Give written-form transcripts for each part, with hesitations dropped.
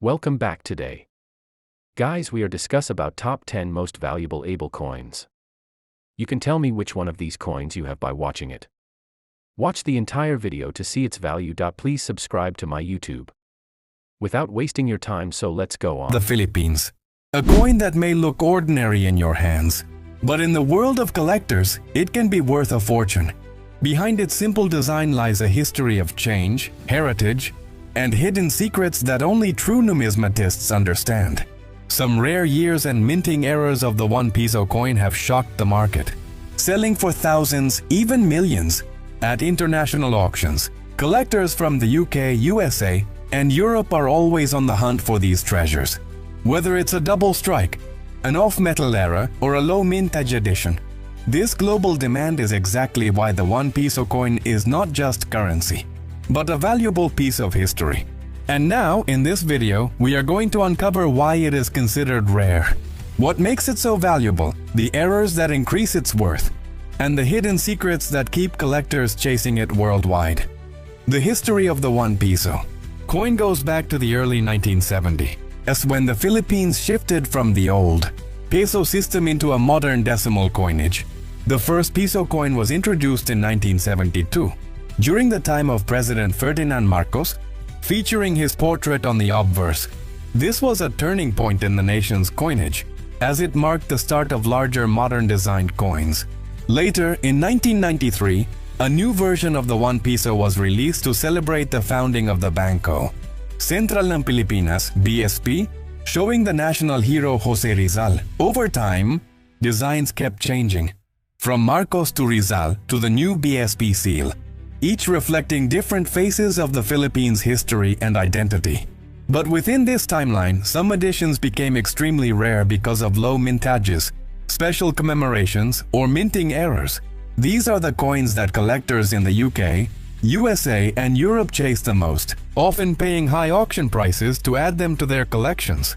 Welcome back today. Guys, we are discuss about top 10 most valuable able coins. You can tell me which one of these coins you have by watching it. Watch the entire video to see its value. Please subscribe to my YouTube. Without wasting your time, so let's go on. The Philippines. A coin that may look ordinary in your hands, but in the world of collectors, it can be worth a fortune. Behind its simple design lies a history of change, heritage, and hidden secrets that only true numismatists understand. Some rare years and minting errors of the 1 peso coin have shocked the market, selling for thousands, even millions, at international auctions. Collectors from the UK, USA, and Europe are always on the hunt for these treasures. Whether it's a double strike, an off-metal era, or a low mintage edition, this global demand is exactly why the 1 peso coin is not just currency, but a valuable piece of history. And now, in this video, we are going to uncover why it is considered rare, what makes it so valuable, the errors that increase its worth, and the hidden secrets that keep collectors chasing it worldwide. The history of the 1 peso coin goes back to the early 1970s, as when the Philippines shifted from the old peso system into a modern decimal coinage. The first peso coin was introduced in 1972, during the time of President Ferdinand Marcos, featuring his portrait on the obverse. This was a turning point in the nation's coinage, as it marked the start of larger modern designed coins. Later, in 1993, a new version of the 1 peso was released to celebrate the founding of the Bangko Sentral ng Pilipinas, BSP, showing the national hero Jose Rizal. Over time, designs kept changing, from Marcos to Rizal to the new BSP seal, each reflecting different phases of the Philippines' history and identity. But within this timeline, some editions became extremely rare because of low mintages, special commemorations, or minting errors. These are the coins that collectors in the UK, USA, and Europe chase the most, often paying high auction prices to add them to their collections.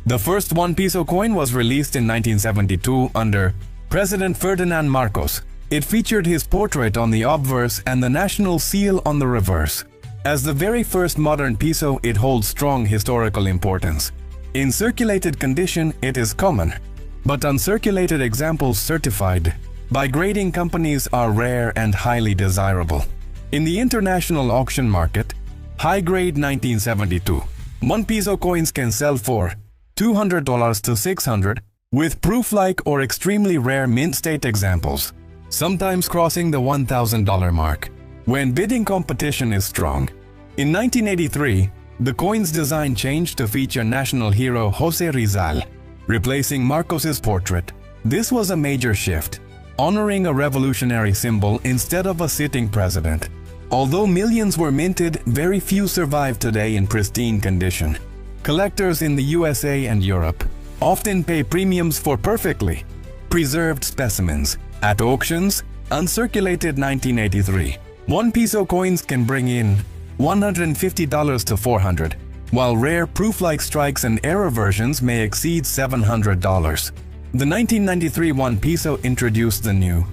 The first 1 peso coin was released in 1972 under President Ferdinand Marcos. It featured his portrait on the obverse and the national seal on the reverse. As the very first modern peso, it holds strong historical importance. In circulated condition, it is common, but uncirculated examples certified by grading companies are rare and highly desirable. In the international auction market, high-grade 1972, 1 peso coins can sell for $200 to $600, with proof-like or extremely rare mint-state examples, sometimes crossing the $1,000 mark, when bidding competition is strong. In 1983, the coin's design changed to feature national hero Jose Rizal, replacing Marcos's portrait. This was a major shift, honoring a revolutionary symbol instead of a sitting president. Although millions were minted, very few survive today in pristine condition. Collectors in the USA and Europe often pay premiums for perfectly preserved specimens. At auctions, uncirculated 1983, 1 peso coins can bring in $150 to $400, while rare proof-like strikes and error versions may exceed $700. The 1993 1 peso introduced the new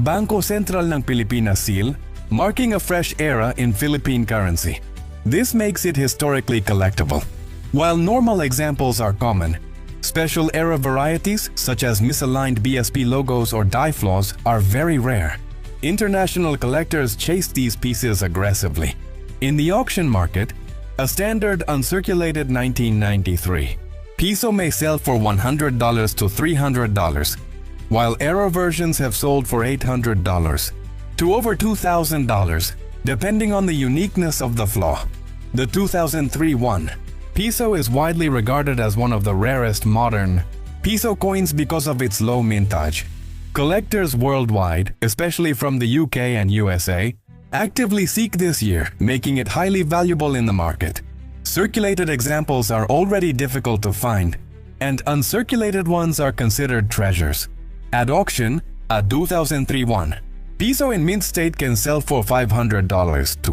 Bangko Sentral ng Pilipinas seal, marking a fresh era in Philippine currency. This makes it historically collectible. While normal examples are common, special error varieties, such as misaligned BSP logos or die flaws, are very rare. International collectors chase these pieces aggressively. In the auction market, a standard uncirculated 1993 peso may sell for $100 to $300, while error versions have sold for $800 to over $2,000, depending on the uniqueness of the flaw. The 2003 1 peso is widely regarded as one of the rarest modern peso coins because of its low mintage. Collectors worldwide, especially from the UK and USA, actively seek this year, making it highly valuable in the market. Circulated examples are already difficult to find, and uncirculated ones are considered treasures. At auction, a 2003 1 peso in mint state can sell for $500 to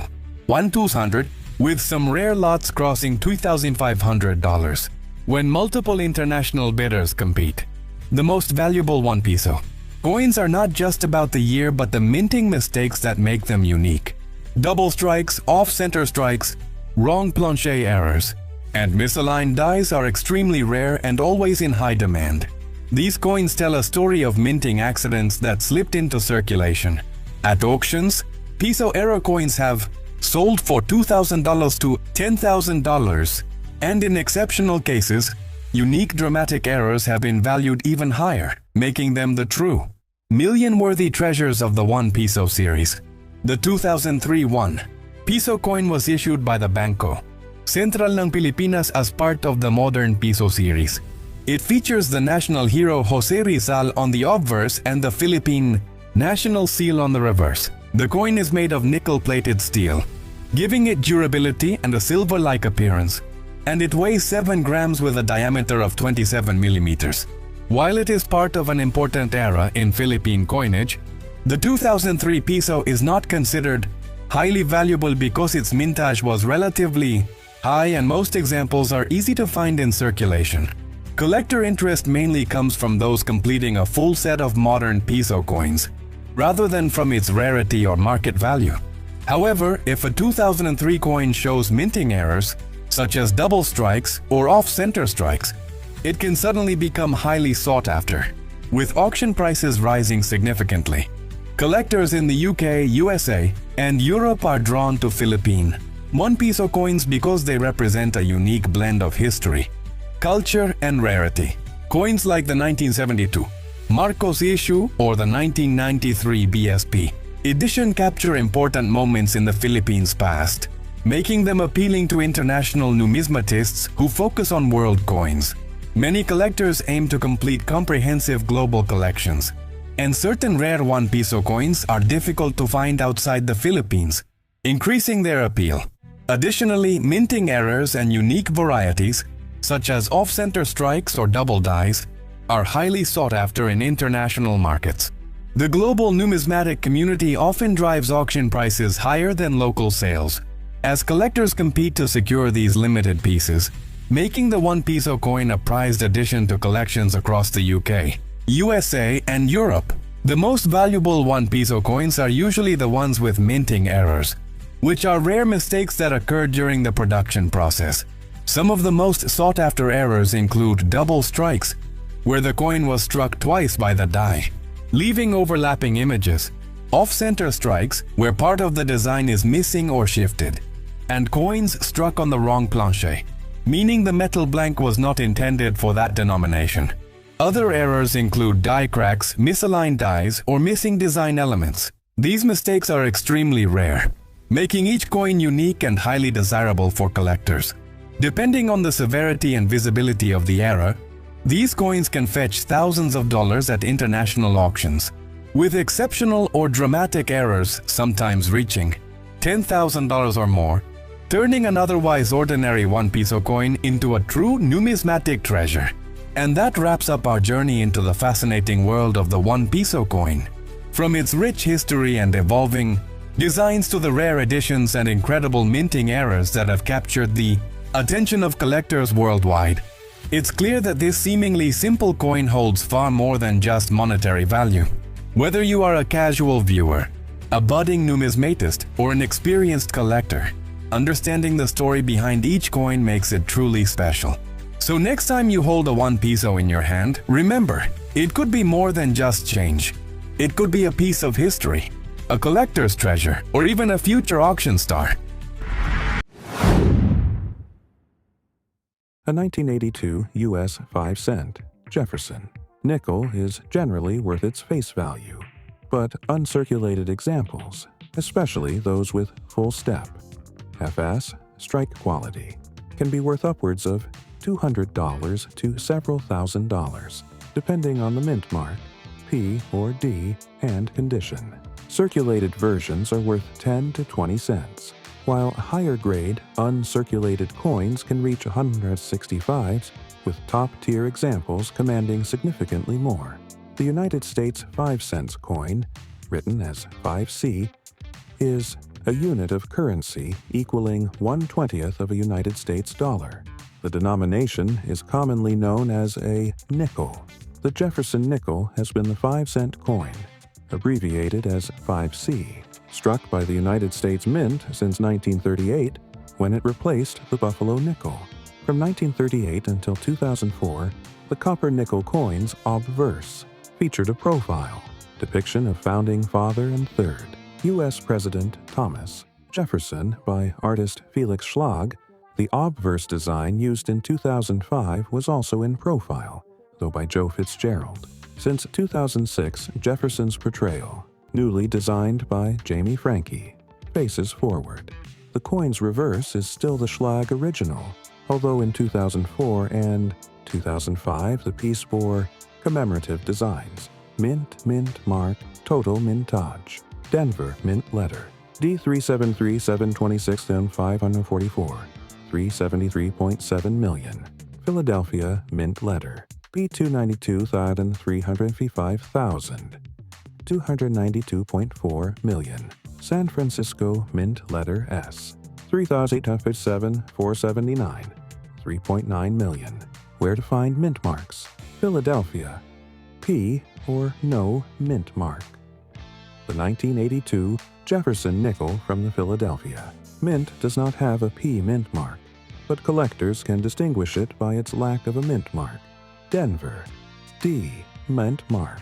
$1,200, with some rare lots crossing $2,500 when multiple international bidders compete. The most valuable 1 peso coins are not just about the year but the minting mistakes that make them unique. Double strikes, off-center strikes, wrong planche errors, And misaligned dies are extremely rare and always in high demand. These coins tell a story of minting accidents that slipped into circulation. At auctions, peso error coins have sold for $2,000 to $10,000, and in exceptional cases, unique dramatic errors have been valued even higher, making them the true million-worthy treasures of the 1 peso series. The 2003 1 peso coin was issued by the Bangko Sentral ng Pilipinas as part of the modern peso series. It features the national hero Jose Rizal on the obverse and the Philippine national seal on the reverse. The coin is made of nickel-plated steel, giving it durability and a silver-like appearance, and it weighs 7 grams with a diameter of 27 millimeters. While it is part of an important era in Philippine coinage, the 2003 peso is not considered highly valuable because its mintage was relatively high and most examples are easy to find in circulation. Collector interest mainly comes from those completing a full set of modern peso coins, rather than from its rarity or market value. However, if a 2003 coin shows minting errors, such as double strikes or off-center strikes, it can suddenly become highly sought after, with auction prices rising significantly. Collectors in the UK, USA, and Europe are drawn to Philippine 1 peso coins because they represent a unique blend of history, culture, and rarity. Coins like the 1972 Marcos issue or the 1993 BSP edition capture important moments in the Philippines' past, making them appealing to international numismatists who focus on world coins. Many collectors aim to complete comprehensive global collections, and certain rare 1 peso coins are difficult to find outside the Philippines, increasing their appeal. Additionally, minting errors and unique varieties, such as off-center strikes or double dies, are highly sought after in international markets. The global numismatic community often drives auction prices higher than local sales, as collectors compete to secure these limited pieces, making the 1 peso coin a prized addition to collections across the UK, USA, and Europe. The most valuable 1 peso coins are usually the ones with minting errors, which are rare mistakes that occur during the production process. Some of the most sought-after errors include double strikes, where the coin was struck twice by the die, leaving overlapping images, off-center strikes, where part of the design is missing or shifted, and coins struck on the wrong planche, meaning the metal blank was not intended for that denomination. Other errors include die cracks, misaligned dies, or missing design elements. These mistakes are extremely rare, making each coin unique and highly desirable for collectors. Depending on the severity and visibility of the error, these coins can fetch thousands of dollars at international auctions, with exceptional or dramatic errors sometimes reaching $10,000 or more, turning an otherwise ordinary 1 peso coin into a true numismatic treasure. And that wraps up our journey into the fascinating world of the 1 peso coin. From its rich history and evolving designs to the rare editions and incredible minting errors that have captured the attention of collectors worldwide, it's clear that this seemingly simple coin holds far more than just monetary value. Whether you are a casual viewer, a budding numismatist, or an experienced collector, understanding the story behind each coin makes it truly special. So next time you hold a 1 peso in your hand, remember, it could be more than just change. It could be a piece of history, a collector's treasure, or even a future auction star. A 1982 U.S. 5-cent Jefferson nickel is generally worth its face value, but uncirculated examples, especially those with full step, FS, strike quality, can be worth upwards of $200 to several $1,000s, depending on the mint mark, P or D, and condition. Circulated versions are worth 10 to 20 cents, while higher-grade, uncirculated coins can reach 165s, with top-tier examples commanding significantly more. The United States 5-cent coin, written as 5C, is a unit of currency equaling 1/20th of a United States dollar. The denomination is commonly known as a nickel. The Jefferson nickel has been the 5-cent coin, abbreviated as 5C, struck by the United States Mint since 1938, when it replaced the Buffalo nickel. From 1938 until 2004, the copper-nickel coin's obverse featured a profile, depiction of Founding Father and Third U.S. President Thomas Jefferson by artist Felix Schlag. The obverse design used in 2005 was also in profile, though by Joe Fitzgerald. Since 2006, Jefferson's portrayal, newly designed by Jamie Franke, faces forward. The coin's reverse is still the Schlag original, although in 2004 and 2005 the piece bore commemorative designs: Mint, Mint Mark, Total Mintage, Denver Mint Letter, D373726 544, 373.7 million, Philadelphia Mint Letter, B292,355,000, 292.4 million, San Francisco Mint Letter S, 3,857,479, 3.9 million. Where to find mint marks? Philadelphia. P or no mint mark. The 1982 Jefferson nickel from the Philadelphia Mint does not have a P mint mark, but collectors can distinguish it by its lack of a mint mark. Denver. D mint mark.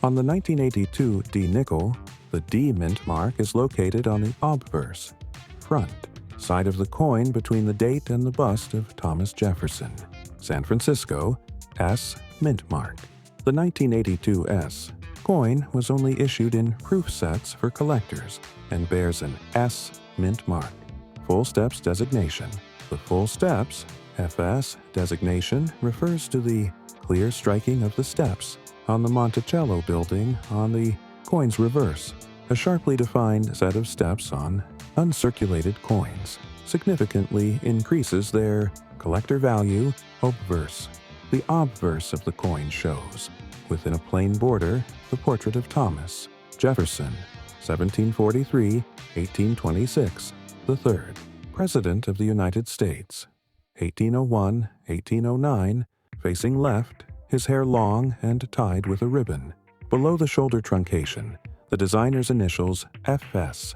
On the 1982 D nickel, the D mint mark is located on the obverse, front, side of the coin between the date and the bust of Thomas Jefferson. San Francisco, S mint mark. The 1982 S coin was only issued in proof sets for collectors and bears an S mint mark. Full steps designation. The full steps FS designation refers to the clear striking of the steps on the Monticello building on the coin's reverse, a sharply defined set of steps on uncirculated coins significantly increases their collector value. Obverse. The obverse of the coin shows, within a plain border, the portrait of Thomas Jefferson, 1743-1826, the third President of the United States, 1801-1809, facing left, his hair long and tied with a ribbon. Below the shoulder truncation, the designer's initials FS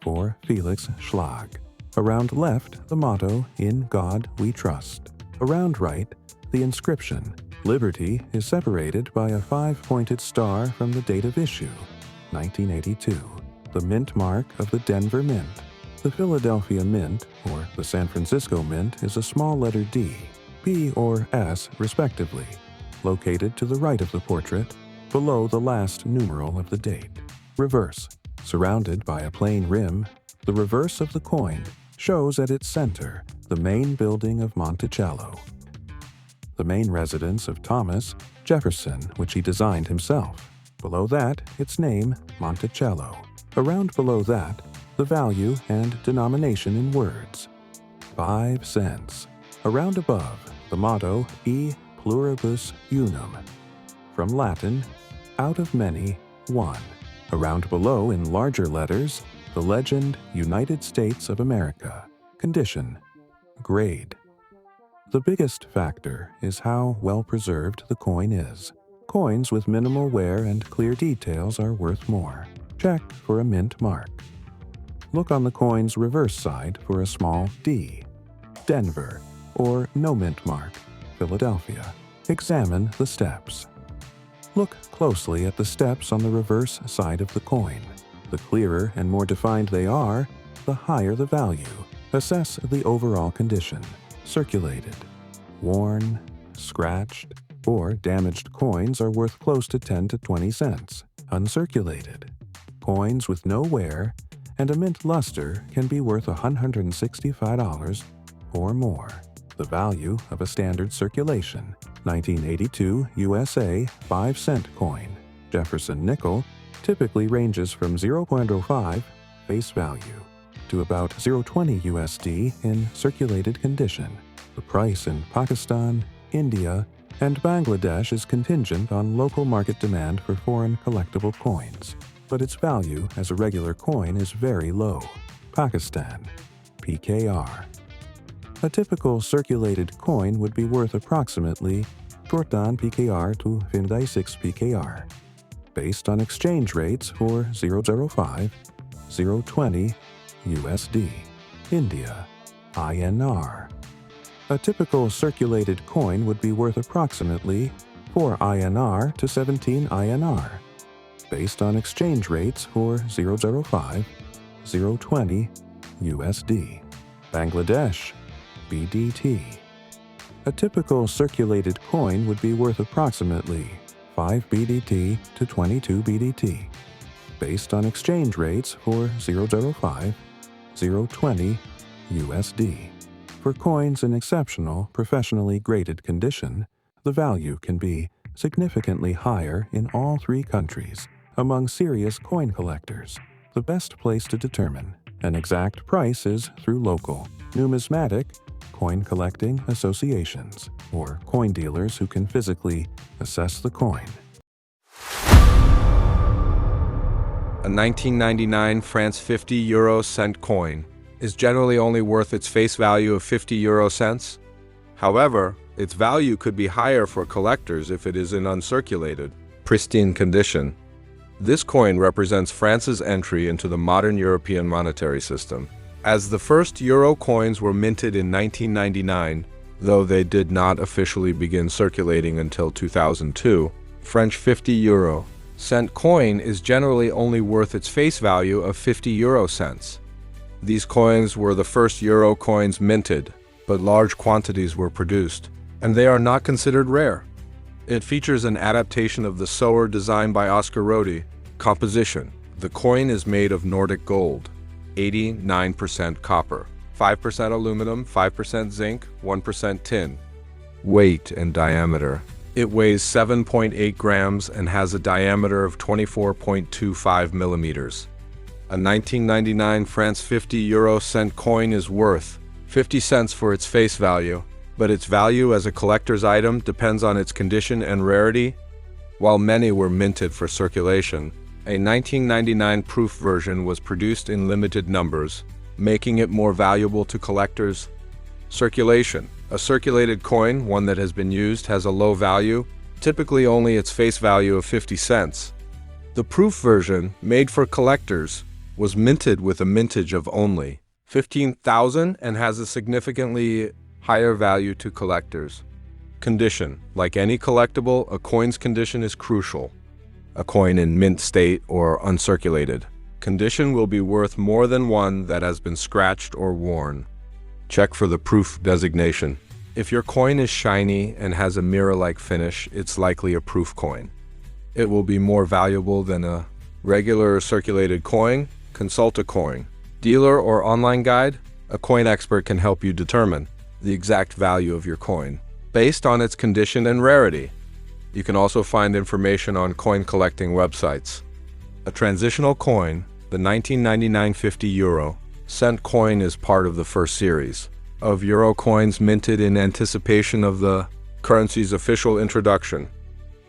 for Felix Schlag. Around left, the motto, "In God We Trust." Around right, the inscription, "Liberty," is separated by a 5-pointed star from the date of issue, 1982. The mint mark of the Denver Mint. The Philadelphia Mint, or the San Francisco Mint, is a small letter D, P or S respectively, located to the right of the portrait, below the last numeral of the date. Reverse. Surrounded by a plain rim, the reverse of the coin shows at its center the main building of Monticello, the main residence of Thomas Jefferson, which he designed himself. Below that, its name, Monticello. Around below that, the value and denomination in words, 5 cents. Around above, the motto, E pluribus unum, from Latin, out of many, one. Around below, in larger letters, the legend, United States of America. Condition, grade. The biggest factor is how well preserved the coin is. Coins with minimal wear and clear details are worth more. Check for a mint mark. Look on the coin's reverse side for a small D, Denver, or no mint mark, Philadelphia. Examine the steps. Look closely at the steps on the reverse side of the coin. The clearer and more defined they are, the higher the value. Assess the overall condition. Circulated, worn, scratched, or damaged coins are worth close to 10 to 20 cents. Uncirculated. Coins with no wear and a mint luster can be worth $165 or more. The value of a standard circulation, 1982 USA 5-cent coin, Jefferson nickel, typically ranges from 0.05 face value to about 0.20 USD in circulated condition. The price in Pakistan, India, and Bangladesh is contingent on local market demand for foreign collectible coins, but its value as a regular coin is very low. Pakistan, PKR. A typical circulated coin would be worth approximately 14 PKR to 56 PKR, based on exchange rates for 0.05, 0.20 USD. India, INR. A typical circulated coin would be worth approximately 4 INR to 17 INR, based on exchange rates for 005, 020 USD. Bangladesh, BDT. A typical circulated coin would be worth approximately 5 BDT to 22 BDT, based on exchange rates for 005, 020 USD. For coins in exceptional, professionally graded condition, the value can be significantly higher in all three countries. Among serious coin collectors, the best place to determine an exact price is through local, numismatic, coin collecting associations, or coin dealers who can physically assess the coin. A 1999 France 50 euro cent coin is generally only worth its face value of 50 euro cents. However, its value could be higher for collectors if it is in uncirculated, pristine condition. This coin represents France's entry into the modern European monetary system. As the first euro coins were minted in 1999, though they did not officially begin circulating until 2002, French 50 euro cent coin is generally only worth its face value of 50 euro cents. These coins were the first euro coins minted, but large quantities were produced, and they are not considered rare. It features an adaptation of the Sower design by Oscar Rodi. Composition: the coin is made of Nordic gold, 89% copper, 5% aluminum, 5% zinc, 1% tin. Weight and diameter: it weighs 7.8 grams and has a diameter of 24.25 millimeters. A 1999 France 50 euro cent coin is worth 50 cents for its face value, but its value as a collector's item depends on its condition and rarity. While many were minted for circulation, a 1999 proof version was produced in limited numbers, making it more valuable to collectors. Circulation: a circulated coin, one that has been used, has a low value, typically only its face value of 50 cents. The proof version, made for collectors, was minted with a mintage of only 15,000 and has a significantly higher value to collectors. Condition: like any collectible, a coin's condition is crucial. A coin in mint state or uncirculated condition will be worth more than one that has been scratched or worn. Check for the proof designation. If your coin is shiny and has a mirror-like finish, it's likely a proof coin. It will be more valuable than a regular circulated coin. Consult a coin dealer or online guide. A coin expert can help you determine the exact value of your coin based on its condition and rarity. You can also find information on coin collecting websites. A transitional coin, the 1999 50 euro cent coin, is part of the first series of euro coins minted in anticipation of the currency's official introduction.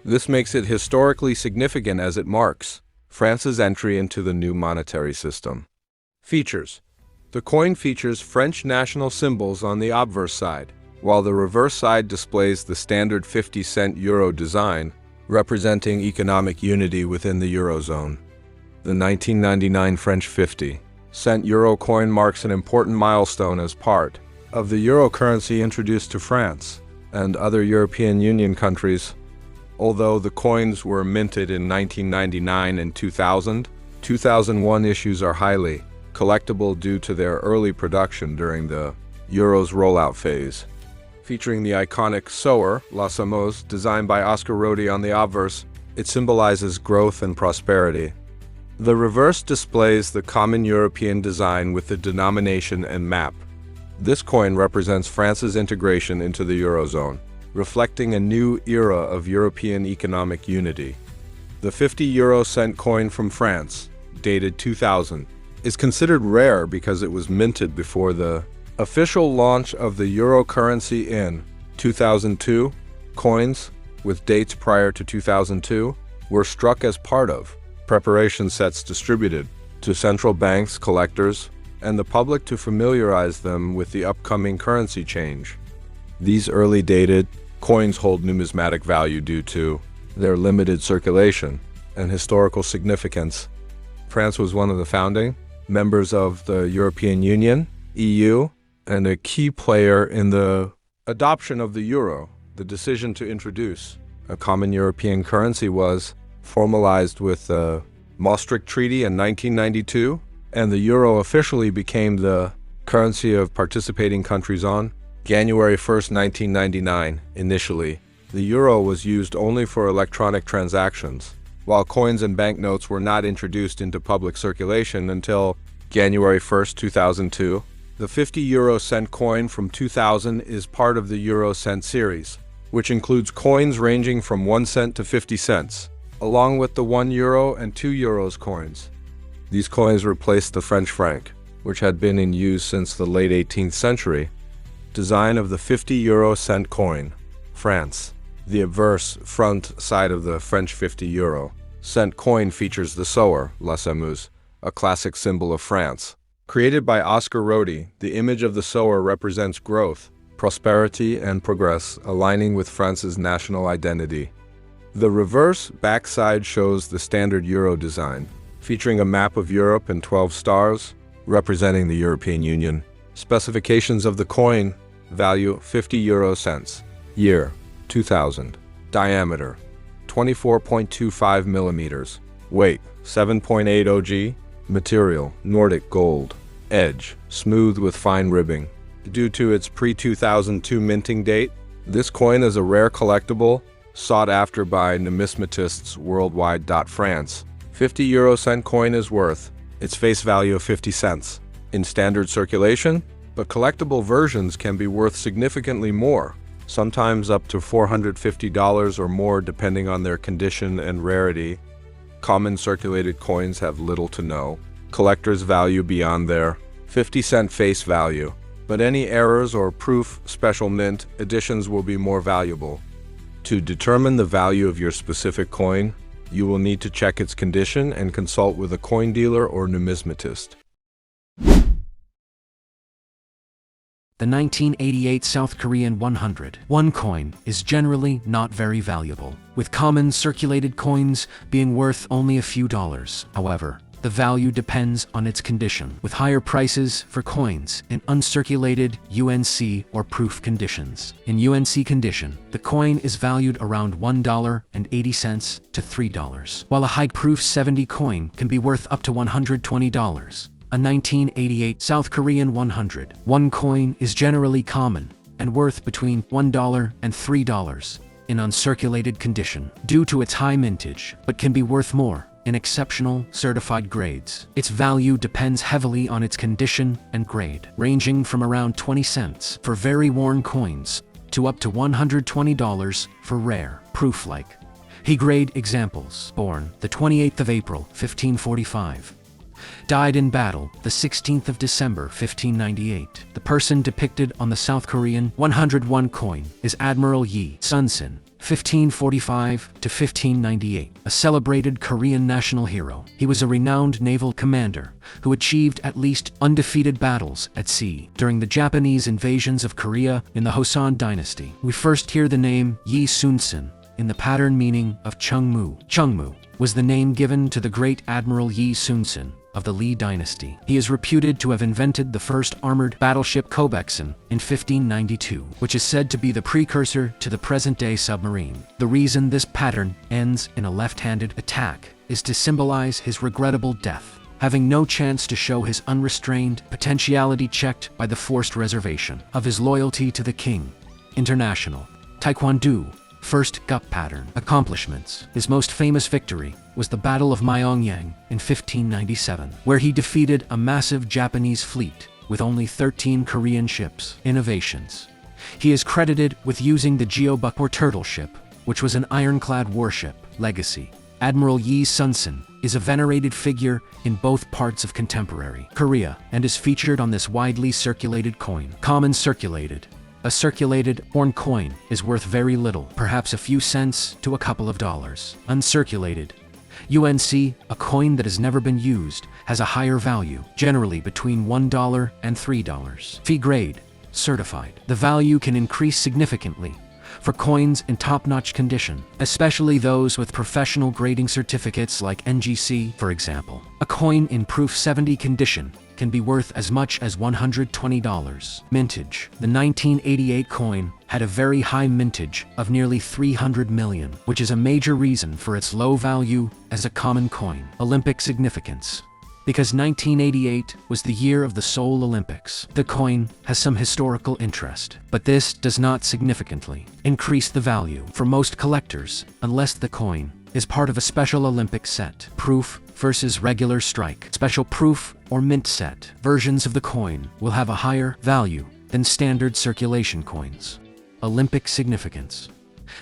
This makes it historically significant as it marks France's entry into the new monetary system. Features: the coin features French national symbols on the obverse side, while the reverse side displays the standard 50-cent euro design, representing economic unity within the Eurozone. The 1999 French 50-cent euro coin marks an important milestone as part of the euro currency introduced to France and other European Union countries. Although the coins were minted in 1999 and 2001 issues are highly collectible due to their early production during the euro's rollout phase. Featuring the iconic Sower, La Somos, designed by Oscar Rodi on the obverse, it symbolizes growth and prosperity. The reverse displays the common European design with the denomination and map. This coin represents France's integration into the Eurozone, reflecting a new era of European economic unity. The 50 euro cent coin from France, dated 2000, is considered rare because it was minted before the official launch of the euro currency in 2002. Coins with dates prior to 2002 were struck as part of preparation sets distributed to central banks, collectors, and the public to familiarize them with the upcoming currency change. These early dated coins hold numismatic value due to their limited circulation and historical significance. France was one of the founding members of the European Union, EU, and a key player in the Adoption of the euro. The decision to introduce a common European currency was formalized with the Maastricht Treaty in 1992, and the euro officially became the currency of participating countries on January 1st, 1999. Initially, the euro was used only for electronic transactions, while coins and banknotes were not introduced into public circulation until January 1st, 2002. The 50 euro cent coin from 2000 is part of the euro cent series, which includes coins ranging from 1 cent to 50 cents, along with the 1 euro and 2 euros coins. These coins replaced the French franc, which had been in use since the late 18th century. Design of the 50 euro cent coin. France. The obverse front side of the French 50 euro cent coin features the sower, la semouse, a classic symbol of France. Created by Oscar Rodi, the image of the sower represents growth, prosperity, and progress, aligning with France's national identity. The reverse backside shows the standard euro design, featuring a map of Europe and 12 stars, representing the European Union. Specifications of the coin: value 50 euro cents, year 2000, diameter 24.25 millimeters, weight 7.80 g, material Nordic gold, edge smooth with fine ribbing. Due to its pre-2002 minting date, this coin is a rare collectible, sought after by numismatists worldwide. France. 50 euro cent coin is worth its face value of 50 cents in standard circulation, but collectible versions can be worth significantly more, sometimes up to $450 or more depending on their condition and rarity. Common circulated coins have little to no collector's value beyond their 50-cent face value, but any errors or proof special mint editions will be more valuable. To determine the value of your specific coin, you will need to check its condition and consult with a coin dealer or numismatist. The 1988 South Korean 101 coin is generally not very valuable, with common circulated coins being worth only a few dollars. However, the value depends on its condition, with higher prices for coins in uncirculated UNC or proof conditions. In UNC condition, the coin is valued around $1.80 to $3, while a high-proof 70 coin can be worth up to $120. A 1988 South Korean 101 coin is generally common and worth between $1 and $3 in uncirculated condition due to its high mintage, but can be worth more in exceptional certified grades. Its value depends heavily on its condition and grade, ranging from around 20 cents for very worn coins to up to $120 for rare, proof-like. He-grade examples: born the 28th of April, 1545. Died in battle the 16th of December, 1598. The person depicted on the South Korean 101 coin is Admiral Yi Sun-sin, 1545 to 1598, a celebrated Korean national hero. He was a renowned naval commander who achieved at least undefeated battles at sea during the Japanese invasions of Korea in the Joseon dynasty. We first hear the name Yi Sun-sin in the pattern meaning of Chungmu. Chungmu was the name given to the great Admiral Yi Sun-sin of the Lee dynasty. He is reputed to have invented the first armored battleship Kobekson in 1592, which is said to be the precursor to the present-day submarine. The reason this pattern ends in a left-handed attack is to symbolize his regrettable death, having no chance to show his unrestrained potentiality checked by the forced reservation of his loyalty to the king. International Taekwondo first Gup pattern accomplishments. His most famous victory was the Battle of Myeongyang in 1597, where he defeated a massive Japanese fleet with only 13 Korean ships. Innovations. He is credited with using the Geobuk or turtle ship, which was an ironclad warship. Legacy. Admiral Yi Sun-sin is a venerated figure in both parts of contemporary Korea and is featured on this widely circulated coin. Common circulated. A circulated horn coin is worth very little, perhaps a few cents to a couple of dollars. Uncirculated. UNC, a coin that has never been used, has a higher value, generally between $1 and $3. Fee grade. Certified. The value can increase significantly for coins in top-notch condition, especially those with professional grading certificates like NGC, for example. A coin in proof 70 condition can be worth as much as $120. Mintage. The 1988 coin had a very high mintage of nearly 300 million, which is a major reason for its low value as a common coin. Olympic significance. Because 1988 was the year of the Seoul Olympics, the coin has some historical interest, but this does not significantly increase the value for most collectors unless the coin is part of a special Olympic set. Proof versus regular strike. Special proof or mint set versions of the coin will have a higher value than standard circulation coins. Olympic significance.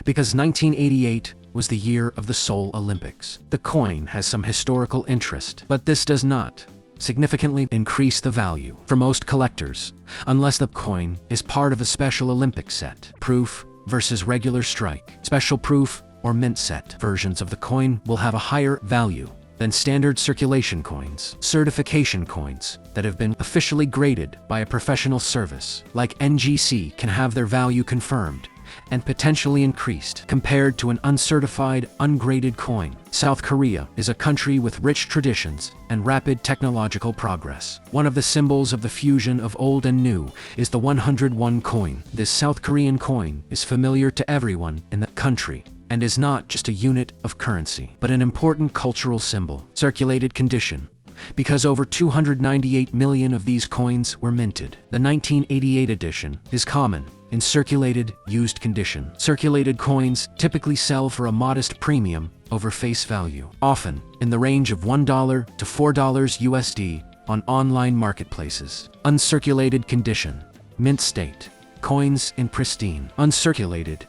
Because 1988 was the year of the Seoul Olympics, the coin has some historical interest, but this does not significantly increase the value for most collectors unless the coin is part of a special Olympic set. Proof versus regular strike. Special proof or mint set versions of the coin will have a higher value than standard circulation coins. Certification coins that have been officially graded by a professional service like NGC can have their value confirmed and potentially increased compared to an uncertified, ungraded coin. South Korea is a country with rich traditions and rapid technological progress. One of the symbols of the fusion of old and new is the 101 coin. This South Korean coin is familiar to everyone in the country and is not just a unit of currency, but an important cultural symbol. Circulated condition. Because over 298 million of these coins were minted, the 1988 edition is common in circulated, used condition. Circulated coins typically sell for a modest premium over face value, often in the range of $1 to $4 USD on online marketplaces. Uncirculated condition. Mint state. Coins in pristine, uncirculated,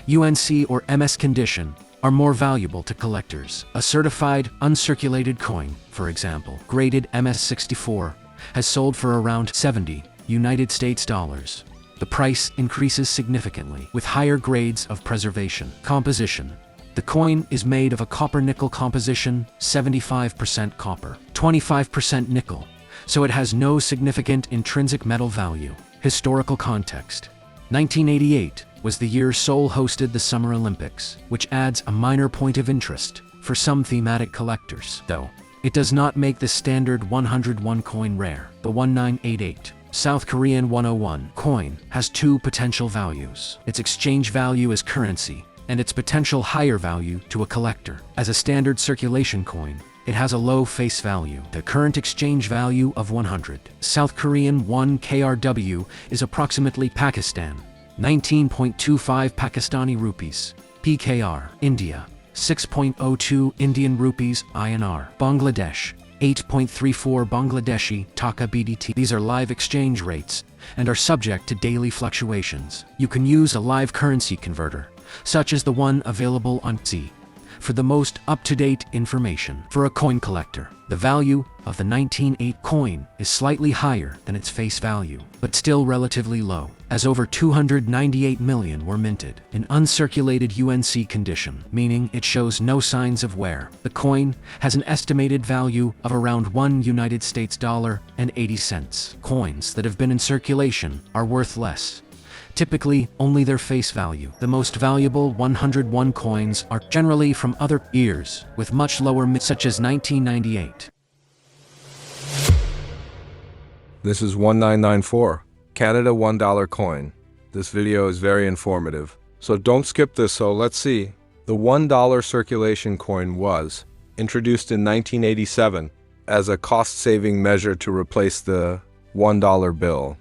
UNC or MS condition are more valuable to collectors. A certified, uncirculated coin, for example, graded MS64, has sold for around $70 United States dollars. The price increases significantly with higher grades of preservation. Composition. The coin is made of a copper-nickel composition, 75% copper, 25% nickel, so it has no significant intrinsic metal value. Historical context. 1988 was the year Seoul hosted the Summer Olympics, which adds a minor point of interest for some thematic collectors, though it does not make the standard 101 coin rare. The 1988 South Korean 101 coin has two potential values: its exchange value as currency and its potential higher value to a collector. As a standard circulation coin, it has a low face value. The current exchange value of 100 South Korean 1 KRW is approximately Pakistan 19.25 Pakistani rupees, PKR, India, 6.02 Indian rupees, INR, Bangladesh, 8.34 Bangladeshi Taka BDT. These are live exchange rates and are subject to daily fluctuations. You can use a live currency converter, such as the one available on Z, for the most up-to-date information. For a coin collector, the value of the 1988 coin is slightly higher than its face value, but still relatively low, as over 298 million were minted in uncirculated UNC condition, meaning it shows no signs of wear. The coin has an estimated value of around $1 United States dollar and 80 cents. Coins that have been in circulation are worth less, typically only their face value. The most valuable 101 coins are generally from other years with much lower such as 1998. This is 1994, Canada $1 coin. This video is very informative, so don't skip this. So let's see. The $1 circulation coin was introduced in 1987 as a cost-saving measure to replace the $1 bill.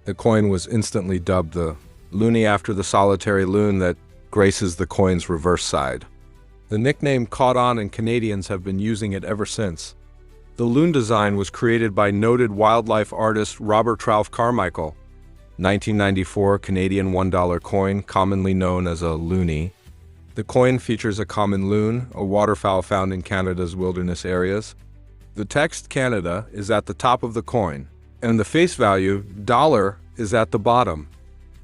The coin was instantly dubbed the loonie after the solitary loon that graces the coin's reverse side. The nickname caught on and Canadians have been using it ever since. The loon design was created by noted wildlife artist Robert Ralph Carmichael. 1994 Canadian $1 coin, commonly known as a loonie. The coin features a common loon, a waterfowl found in Canada's wilderness areas. The text Canada is at the top of the coin, and the face value, dollar, is at the bottom.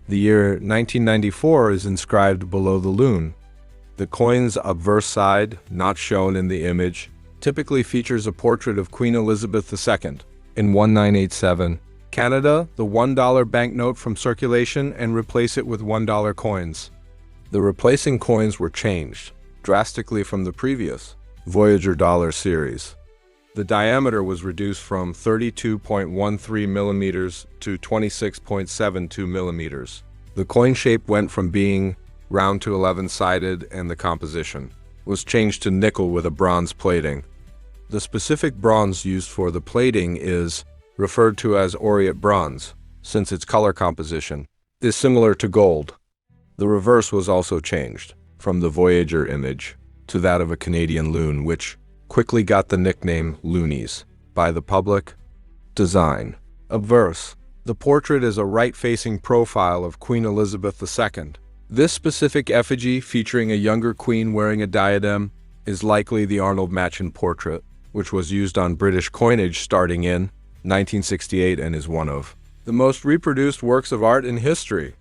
The year 1994 is inscribed below the loon. The coin's obverse side, not shown in the image, typically features a portrait of Queen Elizabeth II. In 1987, Canada, the $1 banknote from circulation and replace it with $1 coins. The replacing coins were changed drastically from the previous Voyager dollar series. The diameter was reduced from 32.13 millimeters to 26.72 millimeters. The coin shape went from being round to 11-sided, and the composition was changed to nickel with a bronze plating. The specific bronze used for the plating is referred to as aureate bronze, since its color composition is similar to gold. The reverse was also changed from the Voyager image to that of a Canadian loon, which quickly got the nickname loonies by the public. Design. Obverse. The portrait is a right-facing profile of Queen Elizabeth II. This specific effigy, featuring a younger queen wearing a diadem, is likely the Arnold Machin portrait, which was used on British coinage starting in 1968 and is one of the most reproduced works of art in history.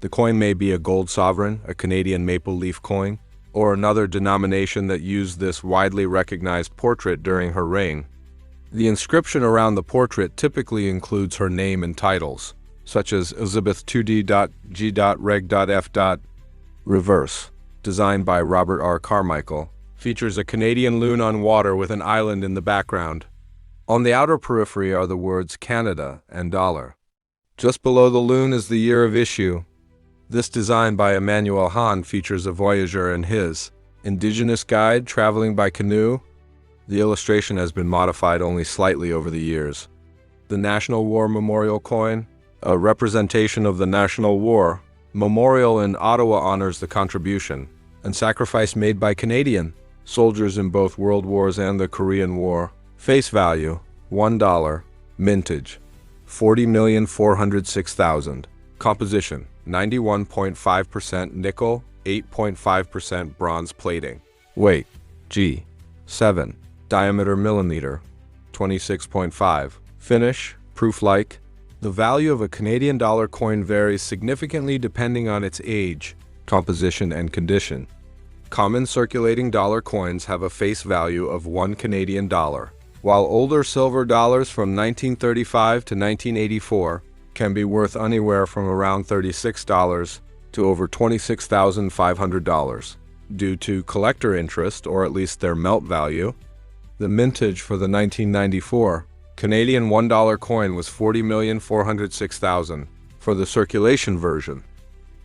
The coin may be a gold sovereign, a Canadian maple leaf coin, or another denomination that used this widely recognized portrait during her reign. The inscription around the portrait typically includes her name and titles, such as Elizabeth 2D.G.Reg.F. Reverse, designed by Robert R. Carmichael, features a Canadian loon on water with an island in the background. On the outer periphery are the words Canada and dollar. Just below the loon is the year of issue. This design by Emmanuel Hahn features a voyager and his indigenous guide traveling by canoe. The illustration has been modified only slightly over the years. The National War Memorial coin, a representation of the National War Memorial in Ottawa, honors the contribution and sacrifice made by Canadian soldiers in both World Wars and the Korean War. Face value, $1. Mintage, 40,406,000. Composition, 91.5% nickel, 8.5% bronze plating. Weight, G. 7. Diameter millimeter, 26.5. Finish, proof-like. The value of a Canadian dollar coin varies significantly depending on its age, composition, and condition. Common circulating dollar coins have a face value of 1 Canadian dollar, while older silver dollars from 1935 to 1984 can be worth anywhere from around $36 to over $26,500 due to collector interest, or at least their melt value. The mintage for the 1994 Canadian $1 coin was 40,406,000 for the circulation version.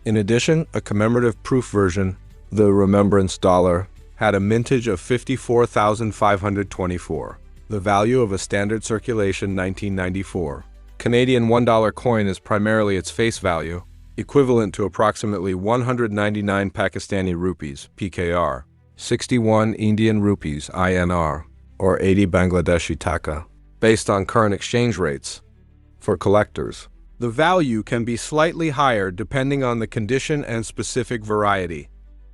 In addition, a commemorative proof version, the Remembrance dollar, had a mintage of 54,524. The value of a standard circulation 1994 Canadian $1 coin is primarily its face value, equivalent to approximately 199 Pakistani rupees, PKR, 61 Indian rupees, INR, or 80 Bangladeshi taka, based on current exchange rates. For collectors, the value can be slightly higher depending on the condition and specific variety.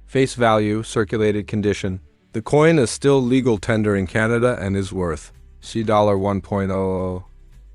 Face value, circulated condition. The coin is still legal tender in Canada and is worth $1.00.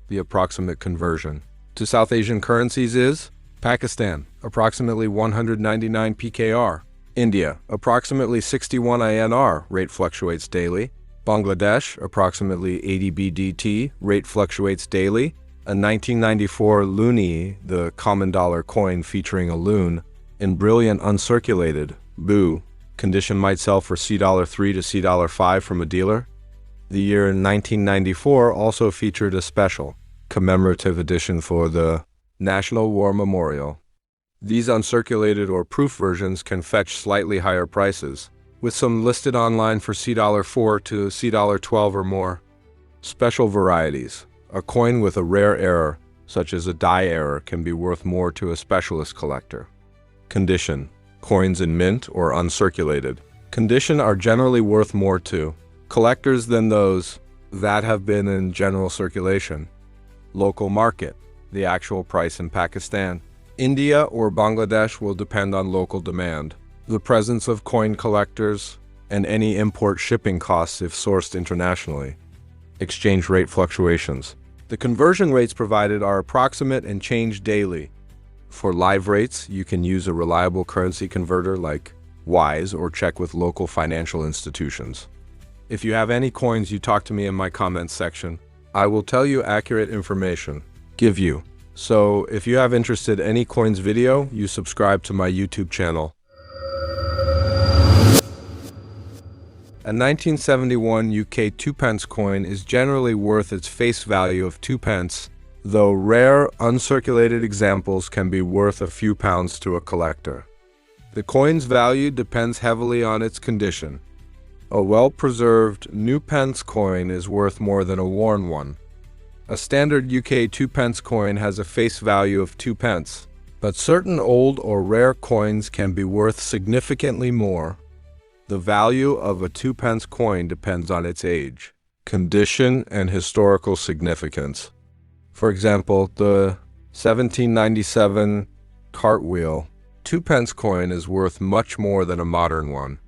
The approximate conversion to South Asian currencies is Pakistan, approximately 199 PKR. India, approximately 61 INR, rate fluctuates daily. Bangladesh, approximately 80 BDT, rate fluctuates daily. A 1994 loonie, the common dollar coin featuring a loon, in brilliant uncirculated, BOO, condition might sell for $3 to $5 from a dealer. The year 1994 also featured a special, commemorative edition for the National War Memorial. These uncirculated or proof versions can fetch slightly higher prices, with some listed online for $4 to $12 or more. Special varieties. A coin with a rare error, such as a die error, can be worth more to a specialist collector. Condition. Coins in mint or uncirculated condition are generally worth more to collectors than those that have been in general circulation. Local market. The actual price in Pakistan, India, or Bangladesh will depend on local demand, the presence of coin collectors, and any import shipping costs if sourced internationally. Exchange rate fluctuations. The conversion rates provided are approximate and change daily. For live rates, you can use a reliable currency converter like Wise or check with local financial institutions. If you have any coins, you talk to me in my comments section. I will tell you accurate information. Give you. So if you have interested in any coins video, you subscribe to my YouTube channel. A 1971 UK 2 pence coin is generally worth its face value of 2 pence though rare, uncirculated examples can be worth a few pounds to a collector. The coin's value depends heavily on its condition. A well-preserved new pence coin is worth more than a worn one. A standard UK 2p coin has a face value of 2 pence, but certain old or rare coins can be worth significantly more. The value of a 2p coin depends on its age, condition, and historical significance. For example, the 1797 cartwheel 2p coin is worth much more than a modern one.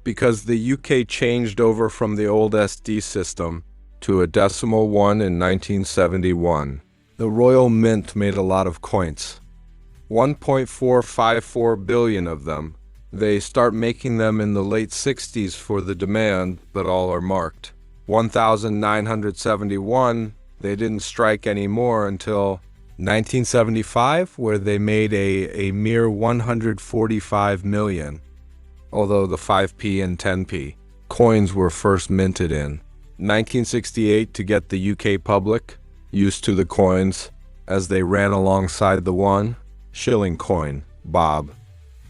Because the UK changed over from the old SD system to a decimal one in 1971, the Royal Mint made a lot of coins. 1.454 billion of them. They start making them in the late 60s for the demand, but all are marked. 1,971, they didn't strike anymore until 1975, where they made a mere 145 million. Although the 5p and 10p coins were first minted in 1968 to get the UK public used to the coins as they ran alongside the 1 shilling coin, Bob,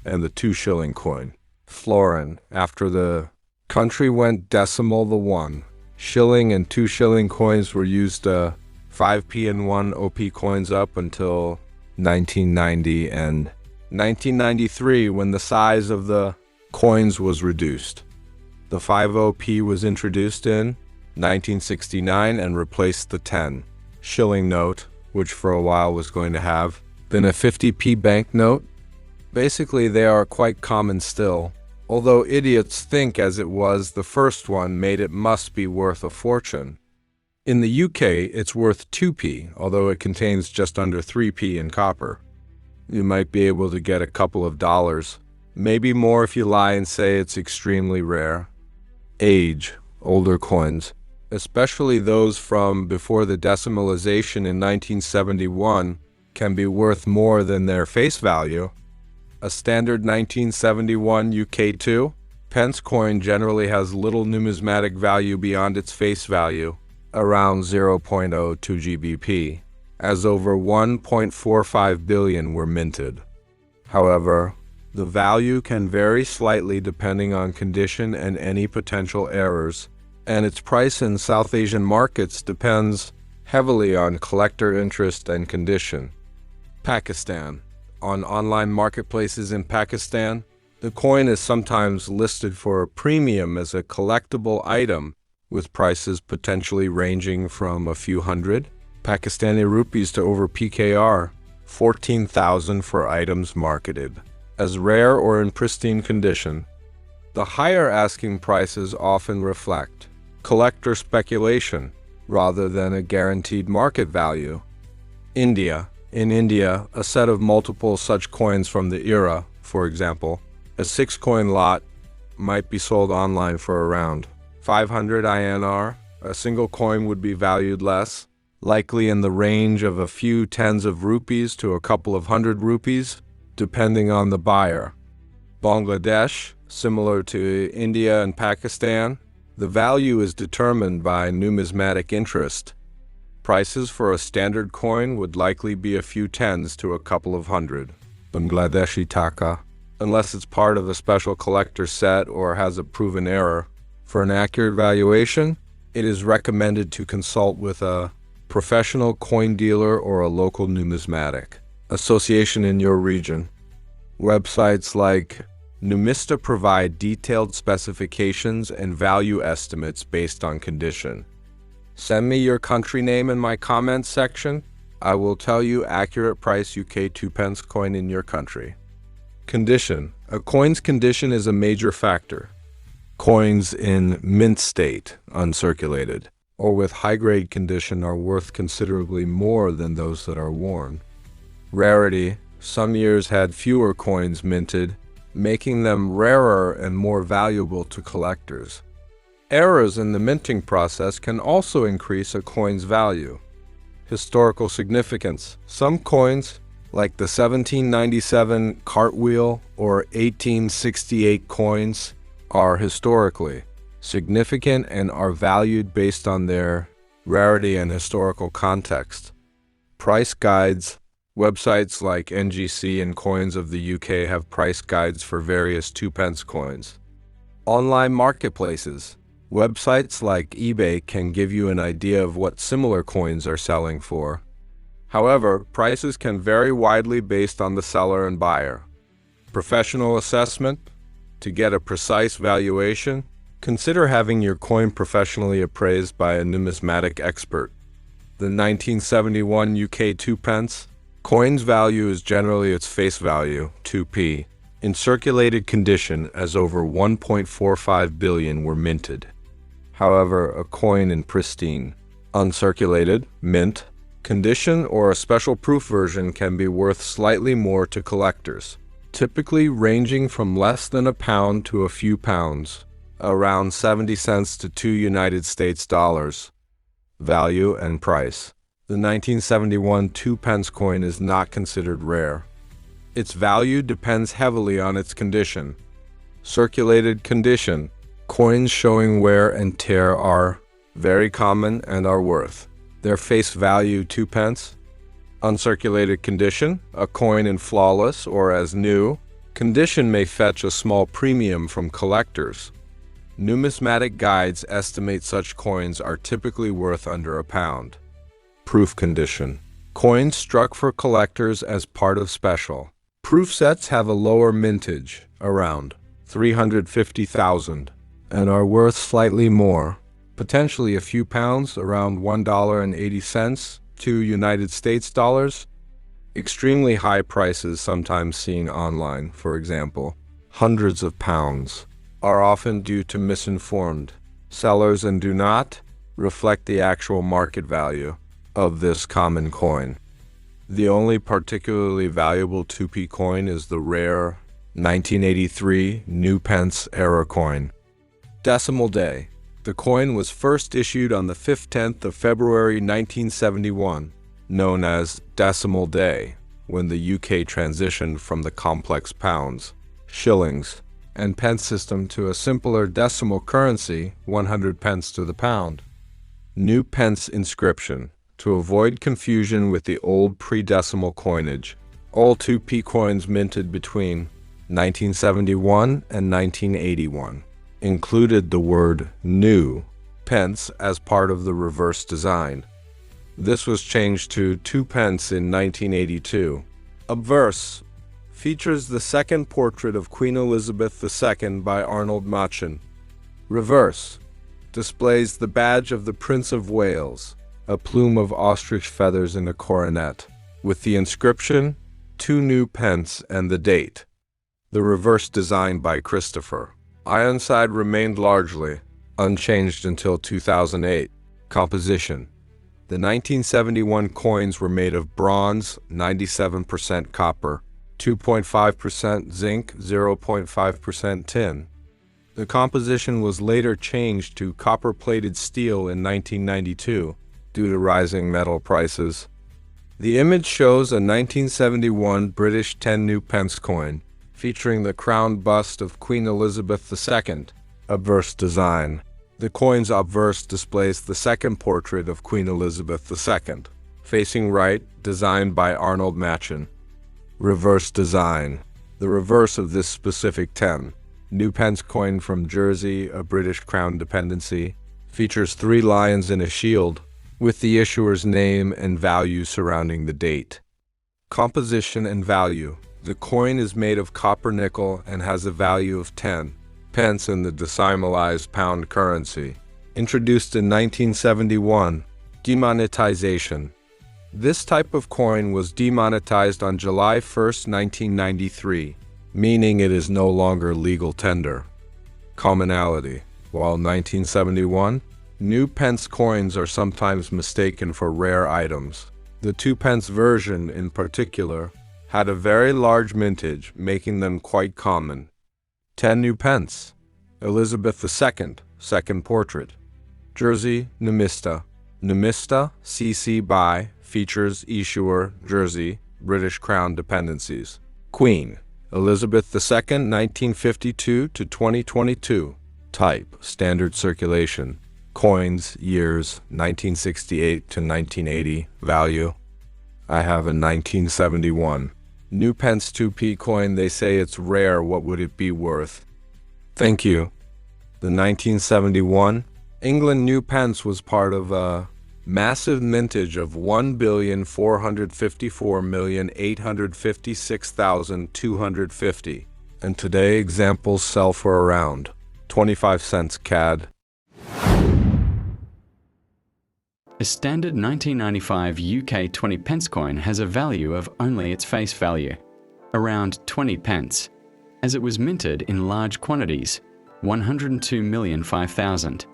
and the 2 shilling coin, Florin. After the country went decimal, the 1 shilling and 2 shilling coins were used 5p and 1 OP coins up until 1990 and 1993, when the size of the coins was reduced. The 5p was introduced in 1969 and replaced the 10 shilling note, which for a while was going to have been a 50p banknote. Basically, they are quite common still, although idiots think as it was the first one made it must be worth a fortune. In the UK, it's worth 2p, although it contains just under 3p in copper. You might be able to get a couple of dollars, maybe more if you lie and say it's extremely rare. Age, older coins, especially those from before the decimalization in 1971, can be worth more than their face value. A standard 1971 UK 2p coin generally has little numismatic value beyond its face value, around 0.02 GBP, as over 1.45 billion were minted. However, the value can vary slightly depending on condition and any potential errors, and its price in South Asian markets depends heavily on collector interest and condition. Pakistan. On online marketplaces in Pakistan, the coin is sometimes listed for a premium as a collectible item, with prices potentially ranging from a few hundred Pakistani rupees to over PKR 14,000 for items marketed as rare or in pristine condition. The higher asking prices often reflect collector speculation rather than a guaranteed market value. India. In India, a set of multiple such coins from the era, for example, a 6-coin lot, might be sold online for around 500 INR. A single coin would be valued less, likely in the range of a few tens of rupees to a couple of hundred rupees, depending on the buyer. Bangladesh, similar to India and Pakistan, the value is determined by numismatic interest. Prices for a standard coin would likely be a few tens to a couple of hundred Bangladeshi taka, unless it's part of a special collector set or has a proven error. For an accurate valuation, it is recommended to consult with a professional coin dealer or a local numismatic association in your region. Websites like Numista provide detailed specifications and value estimates based on condition. Send me your country name in my comments section. I will tell you accurate price UK 2p coin in your country. Condition. A coin's condition is a major factor. Coins in mint state, uncirculated, or with high-grade condition are worth considerably more than those that are worn. Rarity. Some years had fewer coins minted, making them rarer and more valuable to collectors. Errors in the minting process can also increase a coin's value. Historical significance. Some coins, like the 1797 cartwheel or 1868 coins, are historically significant and are valued based on their rarity and historical context. Price guides. Websites like NGC and Coins of the UK have price guides for various 2p coins. Online marketplaces. Websites like eBay can give you an idea of what similar coins are selling for. However, prices can vary widely based on the seller and buyer. Professional assessment. To get a precise valuation, consider having your coin professionally appraised by a numismatic expert. The 1971 UK 2p coin's value is generally its face value, 2p, in circulated condition, as over 1.45 billion were minted. However, a coin in pristine, uncirculated, mint, condition or a special proof version can be worth slightly more to collectors, typically ranging from less than £1 to a few pounds, around 70 cents to $2 US. Value and price. The 1971 2p coin is not considered rare. Its value depends heavily on its condition. Circulated condition. Coins showing wear and tear are very common and are worth their face value 2p. Uncirculated condition. A coin in flawless or as new condition may fetch a small premium from collectors. Numismatic guides estimate such coins are typically worth under £1. Proof condition. Coins struck for collectors as part of special proof sets have a lower mintage, around 350,000, and are worth slightly more, potentially a few pounds, around $1.80 to US. Extremely high prices sometimes seen online, for example, hundreds of pounds, are often due to misinformed sellers and do not reflect the actual market value of this common coin. The only particularly valuable 2p coin is the rare 1983 new pence era coin. Decimal day. The coin was first issued on the 15th of February 1971, known as Decimal Day, when the UK transitioned from the complex pounds, shillings, and pence system to a simpler decimal currency, 100p to the pound. New pence inscription. To avoid confusion with the old pre-decimal coinage, all 2p coins minted between 1971 and 1981 included the word new pence as part of the reverse design. This was changed to 2p in 1982. Obverse features the second portrait of Queen Elizabeth II by Arnold Machen. Reverse displays the badge of the Prince of Wales, a plume of ostrich feathers in a coronet, with the inscription, 2 new pence and the date. The reverse design by Christopher Ironside remained largely unchanged until 2008. Composition. The 1971 coins were made of bronze, 97% copper, 2.5% zinc, 0.5% tin. The composition was later changed to copper-plated steel in 1992 due to rising metal prices. The image shows a 1971 British 10 new pence coin featuring the crowned bust of Queen Elizabeth II, obverse design. The coin's obverse displays the second portrait of Queen Elizabeth II, facing right, designed by Arnold Machen. Reverse design. The reverse of this specific 10 new pence coin from Jersey, a British Crown dependency, features 3 lions in a shield, with the issuer's name and value surrounding the date. Composition and value. The coin is made of copper nickel and has a value of 10 pence in the decimalized pound currency. Introduced in 1971. Demonetization. This type of coin was demonetized on July 1, 1993, meaning it is no longer legal tender. Commonality. While 1971, new pence coins are sometimes mistaken for rare items. The 2p version, in particular, had a very large mintage, making them quite common. 10 new pence. Elizabeth II, second portrait. Jersey, Numista. Numista, CC by, features, issuer, Jersey, British Crown dependencies. Queen, Elizabeth II, 1952 to 2022. Type, standard circulation. Coins, years, 1968 to 1980. Value, I have a 1971. New pence 2p coin, they say it's rare, what would it be worth? Thank you. The 1971 England new pence was part of a massive mintage of 1,454,856,250. And today examples sell for around 25 cents CAD. A standard 1995 UK 20 pence coin has a value of only its face value, around 20 pence, as it was minted in large quantities, 102,005,000.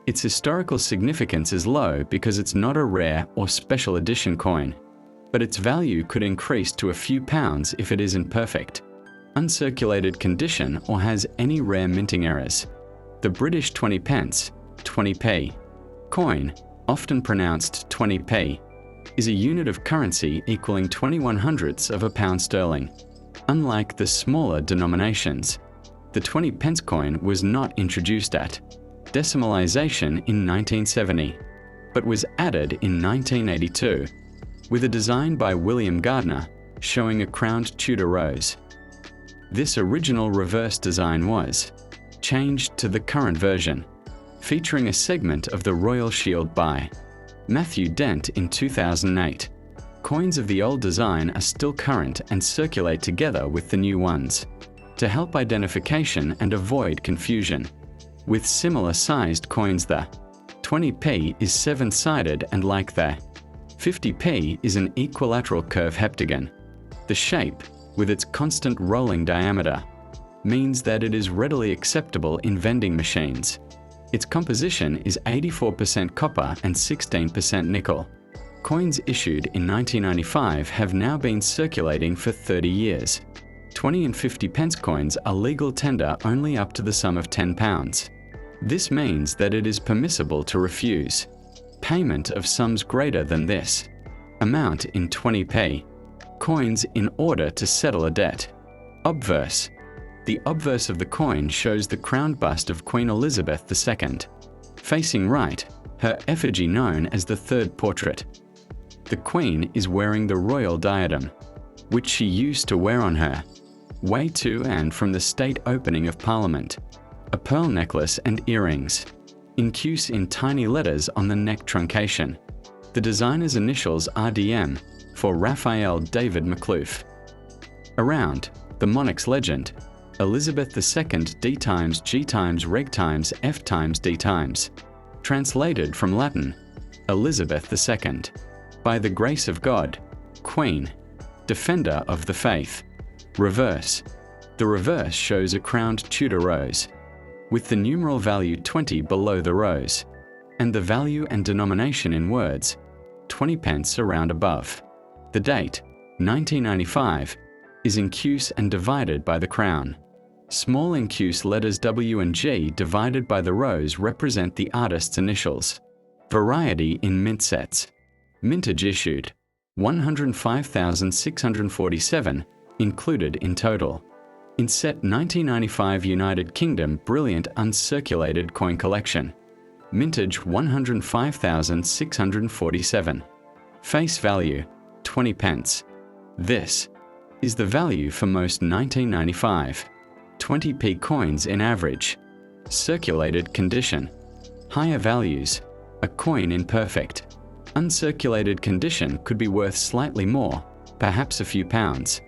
Its historical significance is low because it's not a rare or special edition coin, but its value could increase to a few pounds if it is in perfect, uncirculated condition or has any rare minting errors. The British 20 pence, 20p, coin, often pronounced 20p, is a unit of currency equaling 21/100ths of a pound sterling. Unlike the smaller denominations, the 20 pence coin was not introduced at decimalization in 1970, but was added in 1982, with a design by William Gardner showing a crowned Tudor rose. This original reverse design was changed to the current version, featuring a segment of the Royal Shield by Matthew Dent in 2008. Coins of the old design are still current and circulate together with the new ones, to help identification and avoid confusion. With similar-sized coins, the 20p is 7-sided and like the 50p is an equilateral curve heptagon. The shape, with its constant rolling diameter, means that it is readily acceptable in vending machines. Its composition is 84% copper and 16% nickel. Coins issued in 1995 have now been circulating for 30 years. 20 and 50 pence coins are legal tender only up to the sum of £10. This means that it is permissible to refuse payment of sums greater than this amount in 20p coins in order to settle a debt. Obverse. The obverse of the coin shows the crowned bust of Queen Elizabeth II. Facing right, her effigy known as the third portrait. The Queen is wearing the royal diadem, which she used to wear on her way to and from the state opening of Parliament, a pearl necklace and earrings, incuse in tiny letters on the neck truncation. The designer's initials RDM for Raphael David Macluf. Around, the monarch's legend, Elizabeth II D times G times Reg times F times D times. Translated from Latin, Elizabeth II. By the grace of God, Queen, Defender of the Faith. Reverse. The reverse shows a crowned Tudor rose, with the numeral value 20 below the rose, and the value and denomination in words, 20 pence around above. The date, 1995, is incuse and divided by the crown. Small incuse letters W and G divided by the rose represent the artist's initials. Variety in mint sets. Mintage issued, 105,647, included in total. In set 1995 United Kingdom Brilliant Uncirculated Coin Collection. Mintage 105,647. Face value, 20 pence. This is the value for most 1995 20p coins in average. Circulated condition. Higher values, a coin in perfect uncirculated condition could be worth slightly more, perhaps a few pounds,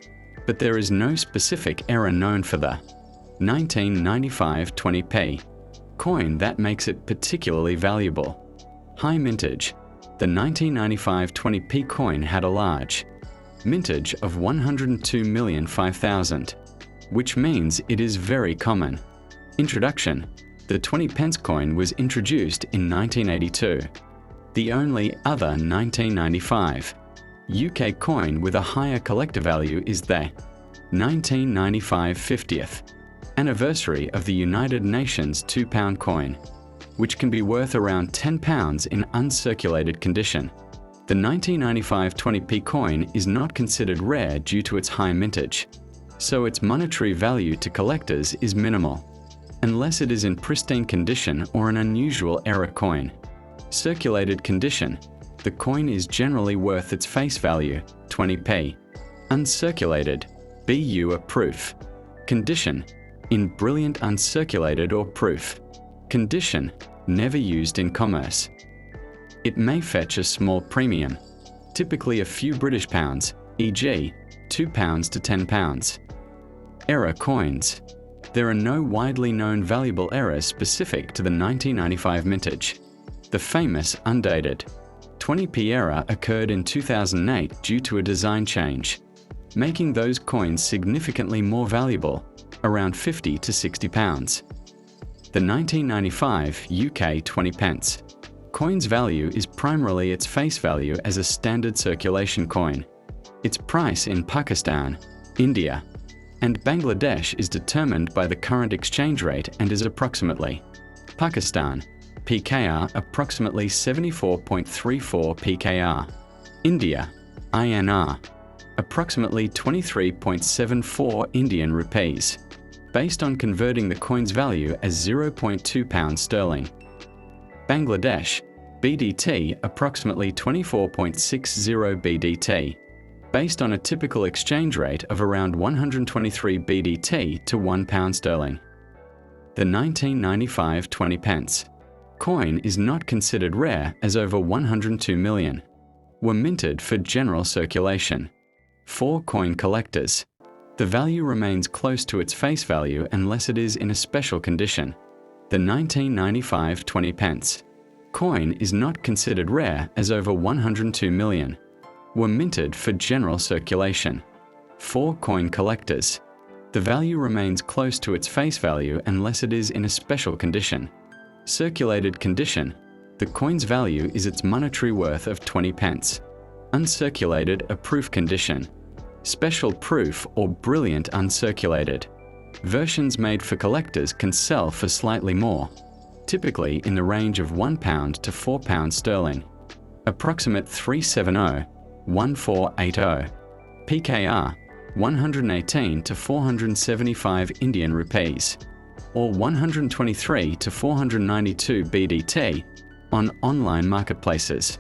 but there is no specific error known for the 1995 20p coin that makes it particularly valuable. High mintage. The 1995 20p coin had a large mintage of 102,005,000, which means it is very common. Introduction. The 20 pence coin was introduced in 1982. The only other 1995 UK coin with a higher collector value is the 1995 50th anniversary of the United Nations £2 coin, which can be worth around £10 in uncirculated condition. The 1995 20p coin is not considered rare due to its high mintage, so its monetary value to collectors is minimal, unless it is in pristine condition or an unusual error coin. Circulated condition. The coin is generally worth its face value, 20p. Uncirculated, BU a proof. Condition, in brilliant uncirculated or proof. Condition, never used in commerce. It may fetch a small premium, typically a few British pounds, e.g., £2 to £10. Error coins. There are no widely known valuable errors specific to the 1995 vintage. The famous undated 20p error occurred in 2008 due to a design change, making those coins significantly more valuable, around £50 to £60. The 1995 UK 20 pence. Coin's value is primarily its face value as a standard circulation coin. Its price in Pakistan, India, and Bangladesh is determined by the current exchange rate and is approximately Pakistan, PKR approximately 74.34 PKR, India, INR, approximately 23.74 Indian rupees, based on converting the coin's value as 0.2 pounds sterling. Bangladesh, BDT approximately 24.60 BDT, based on a typical exchange rate of around 123 BDT to £1 sterling. The 1995 20 pence. Coin is not considered rare as over 102 million were minted for general circulation. For coin collectors, the value remains close to its face value unless it is in a special condition. The 1995 20 pence. Coin is not considered rare as over 102 million were minted for general circulation. For coin collectors, the value remains close to its face value unless it is in a special condition. Circulated condition, the coin's value is its monetary worth of 20 pence. Uncirculated a proof condition. Special proof or brilliant uncirculated. Versions made for collectors can sell for slightly more, typically in the range of £1 to £4 sterling. Approximate 370, 1480. PKR, 118 to 475 Indian rupees, or 123 to 492 BDT on online marketplaces.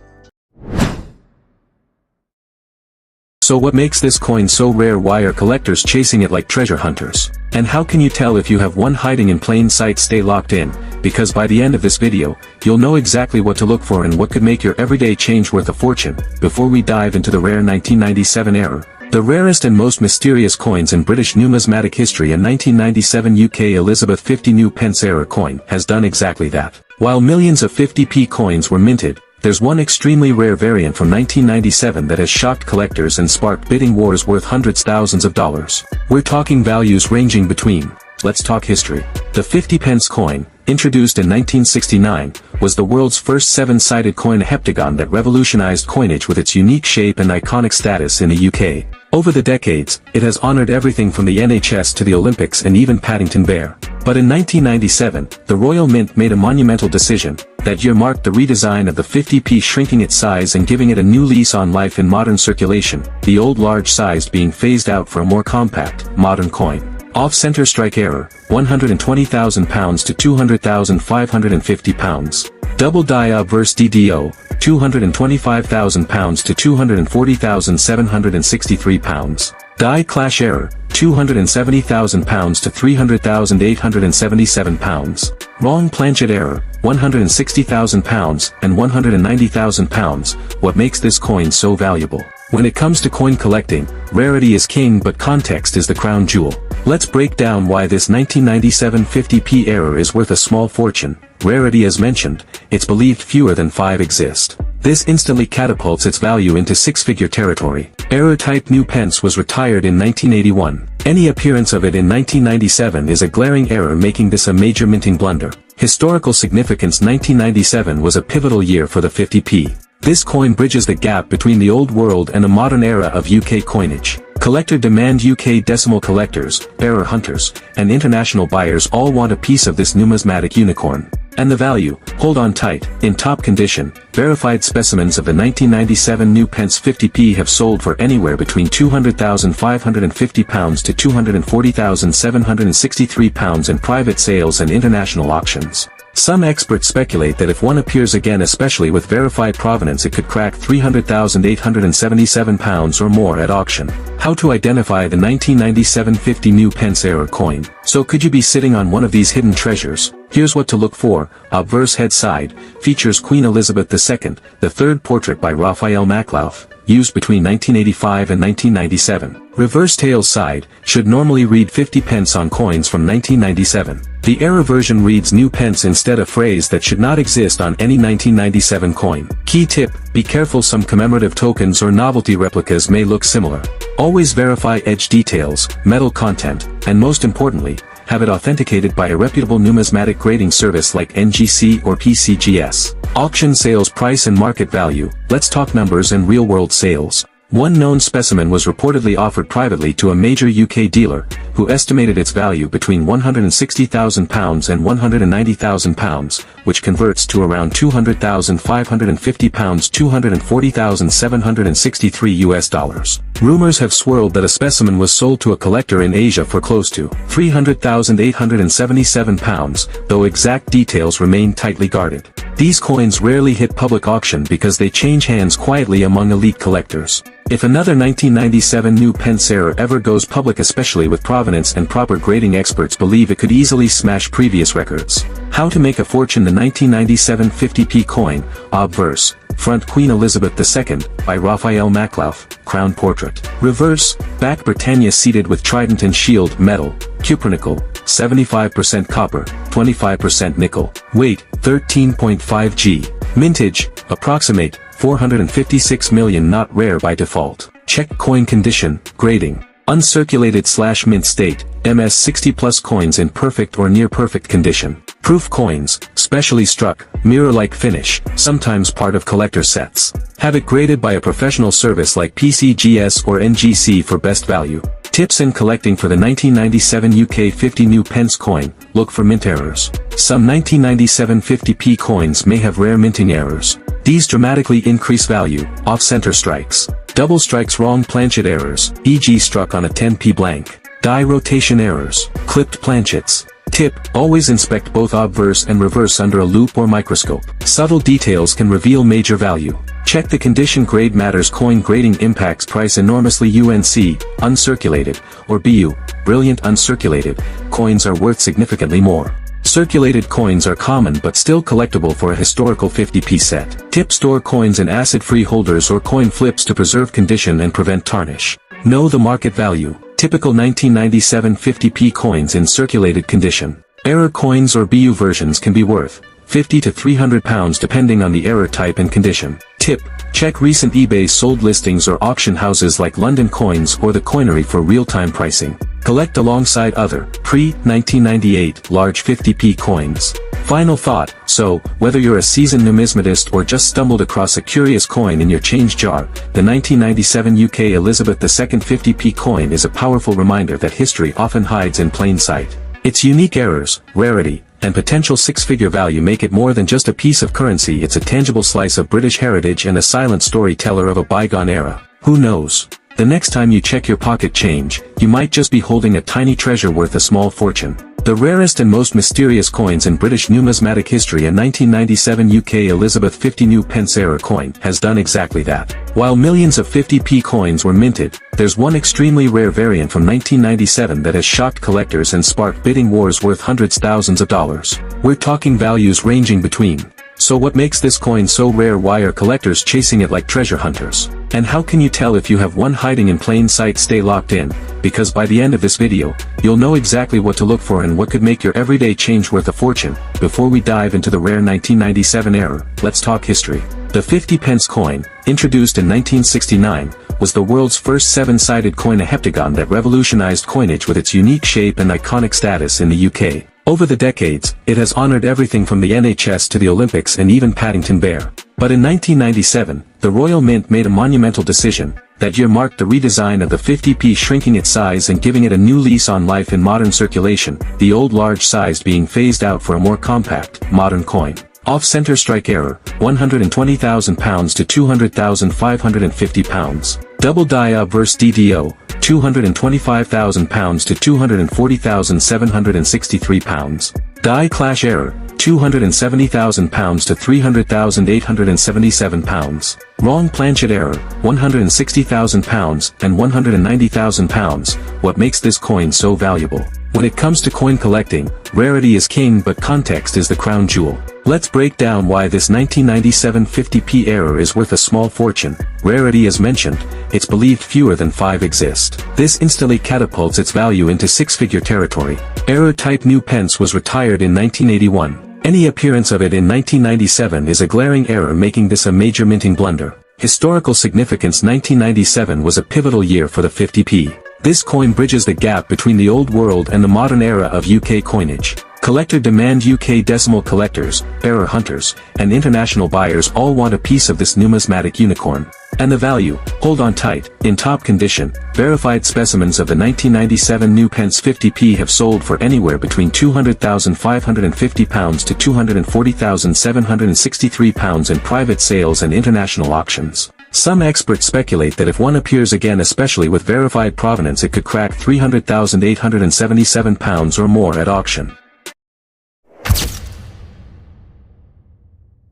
So what makes this coin so rare? Why are collectors chasing it like treasure hunters? And how can you tell if you have one hiding in plain sight? Stay locked in, because by the end of this video, you'll know exactly what to look for and what could make your everyday change worth a fortune. Before we dive into the rare 1997 error, the rarest and most mysterious coins in British numismatic history, a 1997 UK Elizabeth 50 new pence error coin has done exactly that. While millions of 50p coins were minted, there's one extremely rare variant from 1997 that has shocked collectors and sparked bidding wars worth hundreds thousands of dollars. We're talking values ranging between, let's talk history. The 50 pence coin, introduced in 1969, was the world's first seven-sided coin, a heptagon that revolutionized coinage with its unique shape and iconic status in the UK. Over the decades, it has honored everything from the NHS to the Olympics and even Paddington Bear. But in 1997, the Royal Mint made a monumental decision. That year marked the redesign of the 50p, shrinking its size and giving it a new lease on life in modern circulation, the old large-sized being phased out for a more compact, modern coin. Off-center strike error, £120,000 to £200,550. Double die obverse DDO, £225,000 to £240,763. Die clash error, £270,000 to £300,877. Wrong planchet error, £160,000 and £190,000. What makes this coin so valuable? When it comes to coin collecting, rarity is king, but context is the crown jewel. Let's break down why this 1997 50p error is worth a small fortune. Rarity, as mentioned, it's believed fewer than 5 exist. This instantly catapults its value into six-figure territory. Error type new pence was retired in 1981. Any appearance of it in 1997 is a glaring error, making this a major minting blunder. Historical significance: 1997 was a pivotal year for the 50p. This coin bridges the gap between the old world and a modern era of UK coinage. Collector demand: UK decimal collectors, error hunters, and international buyers all want a piece of this numismatic unicorn. And the value, hold on tight, in top condition, verified specimens of the 1997 new pence 50p have sold for anywhere between £200,550 to £240,763 in private sales and international auctions. Some experts speculate that if one appears again, especially with verified provenance, it could crack £300,877 or more at auction. How to identify the 1997 50 new pence error coin? So could you be sitting on one of these hidden treasures? Here's what to look for. Obverse head side, features Queen Elizabeth II, the third portrait by Raphael Maclauff, used between 1985 and 1997. Reverse tail side, should normally read 50 pence on coins from 1997. The error version reads new pence instead, a phrase that should not exist on any 1997 coin. Key tip, be careful, some commemorative tokens or novelty replicas may look similar. Always verify edge details, metal content, and most importantly, have it authenticated by a reputable numismatic grading service like NGC or PCGS. Auction sales price and market value. Let's talk numbers and real-world sales. One known specimen was reportedly offered privately to a major UK dealer, who estimated its value between £160,000 and £190,000, which converts to around £200,550, $240,763 US. Rumors have swirled that a specimen was sold to a collector in Asia for close to £300,877, though exact details remain tightly guarded. These coins rarely hit public auction because they change hands quietly among elite collectors. If another 1997 new pence error ever goes public, especially with provenance and proper grading, experts believe it could easily smash previous records. How to make a fortune. The 1997 50p coin, obverse, front Queen Elizabeth II, by Raphael Maclauff, crown portrait. Reverse, back Britannia seated with trident and shield, metal, cupronickel, 75% copper, 25% nickel. Weight, 13.5 g. Mintage, approximate, 456 million, not rare by default. Check coin condition, grading. Uncirculated/mint state, MS 60+ coins in perfect or near perfect condition. Proof coins, specially struck, mirror-like finish, sometimes part of collector sets. Have it graded by a professional service like PCGS or NGC for best value. Tips in collecting. For the 1997 UK 50 new pence coin, look for mint errors. Some 1997 50p coins may have rare minting errors. These dramatically increase value. Off-center strikes. Double strikes, wrong planchet errors, e.g. struck on a 10p blank. Die rotation errors. Clipped planchets. Tip, always inspect both obverse and reverse under a loupe or microscope. Subtle details can reveal major value. Check the condition. Grade matters. Coin grading impacts price enormously. UNC, uncirculated, or BU, brilliant uncirculated, coins are worth significantly more. Circulated coins are common but still collectible for a historical 50p set. Tip, store coins in acid-free holders or coin flips to preserve condition and prevent tarnish. Know the market value. Typical 1997 50p coins in circulated condition. Error coins or BU versions can be worth £50 to £300 depending on the error type and condition. Tip, check recent eBay sold listings or auction houses like London Coins or The Coinery for real-time pricing. Collect alongside other, pre-1998, large 50p coins. Final thought, so, whether you're a seasoned numismatist or just stumbled across a curious coin in your change jar, the 1997 UK Elizabeth II 50p coin is a powerful reminder that history often hides in plain sight. Its unique errors, rarity, and potential six-figure value make it more than just a piece of currency. It's a tangible slice of British heritage and a silent storyteller of a bygone era. Who knows? The next time you check your pocket change, you might just be holding a tiny treasure worth a small fortune. The rarest and most mysterious coins in British numismatic history, a 1997 UK Elizabeth 50 new pence error coin, has done exactly that. While millions of 50p coins were minted, there's one extremely rare variant from 1997 that has shocked collectors and sparked bidding wars worth hundreds thousands of dollars. We're talking values ranging between. So what makes this coin so rare? Why are collectors chasing it like treasure hunters? And how can you tell if you have one hiding in plain sight? Stay locked in, because by the end of this video, you'll know exactly what to look for and what could make your everyday change worth a fortune. Before we dive into the rare 1997 error, let's talk history. The 50 pence coin, introduced in 1969, was the world's first seven-sided coin, a heptagon that revolutionized coinage with its unique shape and iconic status in the UK. Over the decades, it has honored everything from the NHS to the Olympics and even Paddington Bear. But in 1997, the Royal Mint made a monumental decision. That year marked the redesign of the 50p, shrinking its size and giving it a new lease on life in modern circulation, the old large-sized being phased out for a more compact, modern coin. Off-center strike error, £120,000 to £200,550. Double die obverse DDO, £225,000 to £240,763. Die clash error, £270,000 to £300,877. Wrong planchet error, £160,000 and £190,000. What makes this coin so valuable? When it comes to coin collecting, rarity is king but context is the crown jewel. Let's break down why this 1997 50p error is worth a small fortune. Rarity as mentioned, it's believed fewer than 5 exist. This instantly catapults its value into six-figure territory. Error type new pence was retired in 1981. Any appearance of it in 1997 is a glaring error, making this a major minting blunder. Historical significance: 1997 was a pivotal year for the 50p. This coin bridges the gap between the old world and the modern era of UK coinage. Collector demand: UK decimal collectors, error hunters, and international buyers all want a piece of this numismatic unicorn. And the value, hold on tight, in top condition, verified specimens of the 1997 new pence 50p have sold for anywhere between £200,550 to £240,763 in private sales and international auctions. Some experts speculate that if one appears again, especially with verified provenance, it could crack £300,877 or more at auction.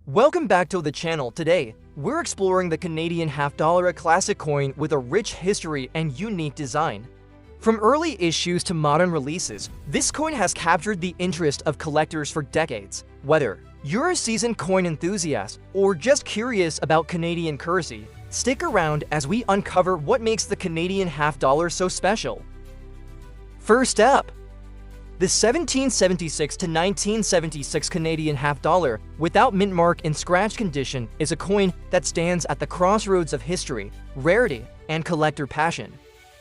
Welcome back to the channel. Today, we're exploring the Canadian half-dollar, a classic coin with a rich history and unique design. From early issues to modern releases, this coin has captured the interest of collectors for decades. Whether you're a seasoned coin enthusiast or just curious about Canadian currency, stick around as we uncover what makes the Canadian half-dollar so special. First up, the 1776 to 1976 Canadian half-dollar without mint mark in scratch condition is a coin that stands at the crossroads of history, rarity, and collector passion.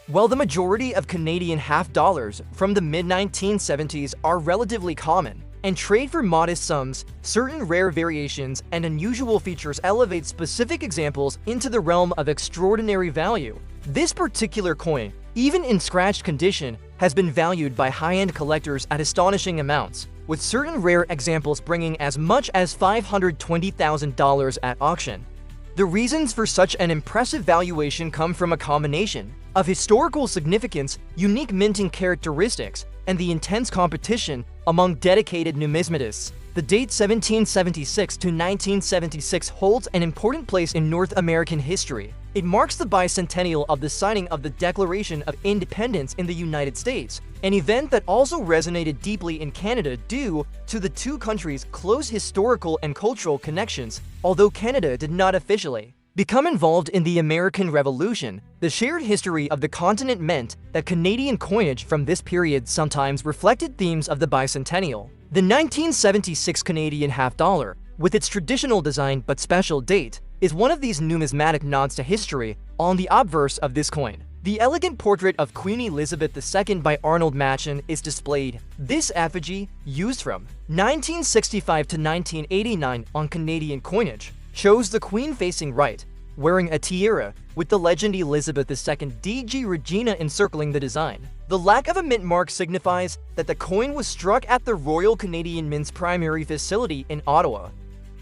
While the majority of Canadian half-dollars from the mid-1970s are relatively common and trade for modest sums, certain rare variations and unusual features elevate specific examples into the realm of extraordinary value. This particular coin, even in scratched condition, has been valued by high-end collectors at astonishing amounts, with certain rare examples bringing as much as $520,000 at auction. The reasons for such an impressive valuation come from a combination of historical significance, unique minting characteristics, and the intense competition among dedicated numismatists. The date 1776 to 1976 holds an important place in North American history. It marks the bicentennial of the signing of the Declaration of Independence in the United States, an event that also resonated deeply in Canada due to the two countries' close historical and cultural connections. Although Canada did not officially become involved in the American Revolution, the shared history of the continent meant that Canadian coinage from this period sometimes reflected themes of the bicentennial. The 1976 Canadian half-dollar, with its traditional design but special date, is one of these numismatic nods to history. On the obverse of this coin, the elegant portrait of Queen Elizabeth II by Arnold Machen is displayed. This effigy, used from 1965 to 1989 on Canadian coinage, shows the Queen facing right, wearing a tiara, with the legend Elizabeth II DG Regina encircling the design. The lack of a mint mark signifies that the coin was struck at the Royal Canadian Mint's primary facility in Ottawa.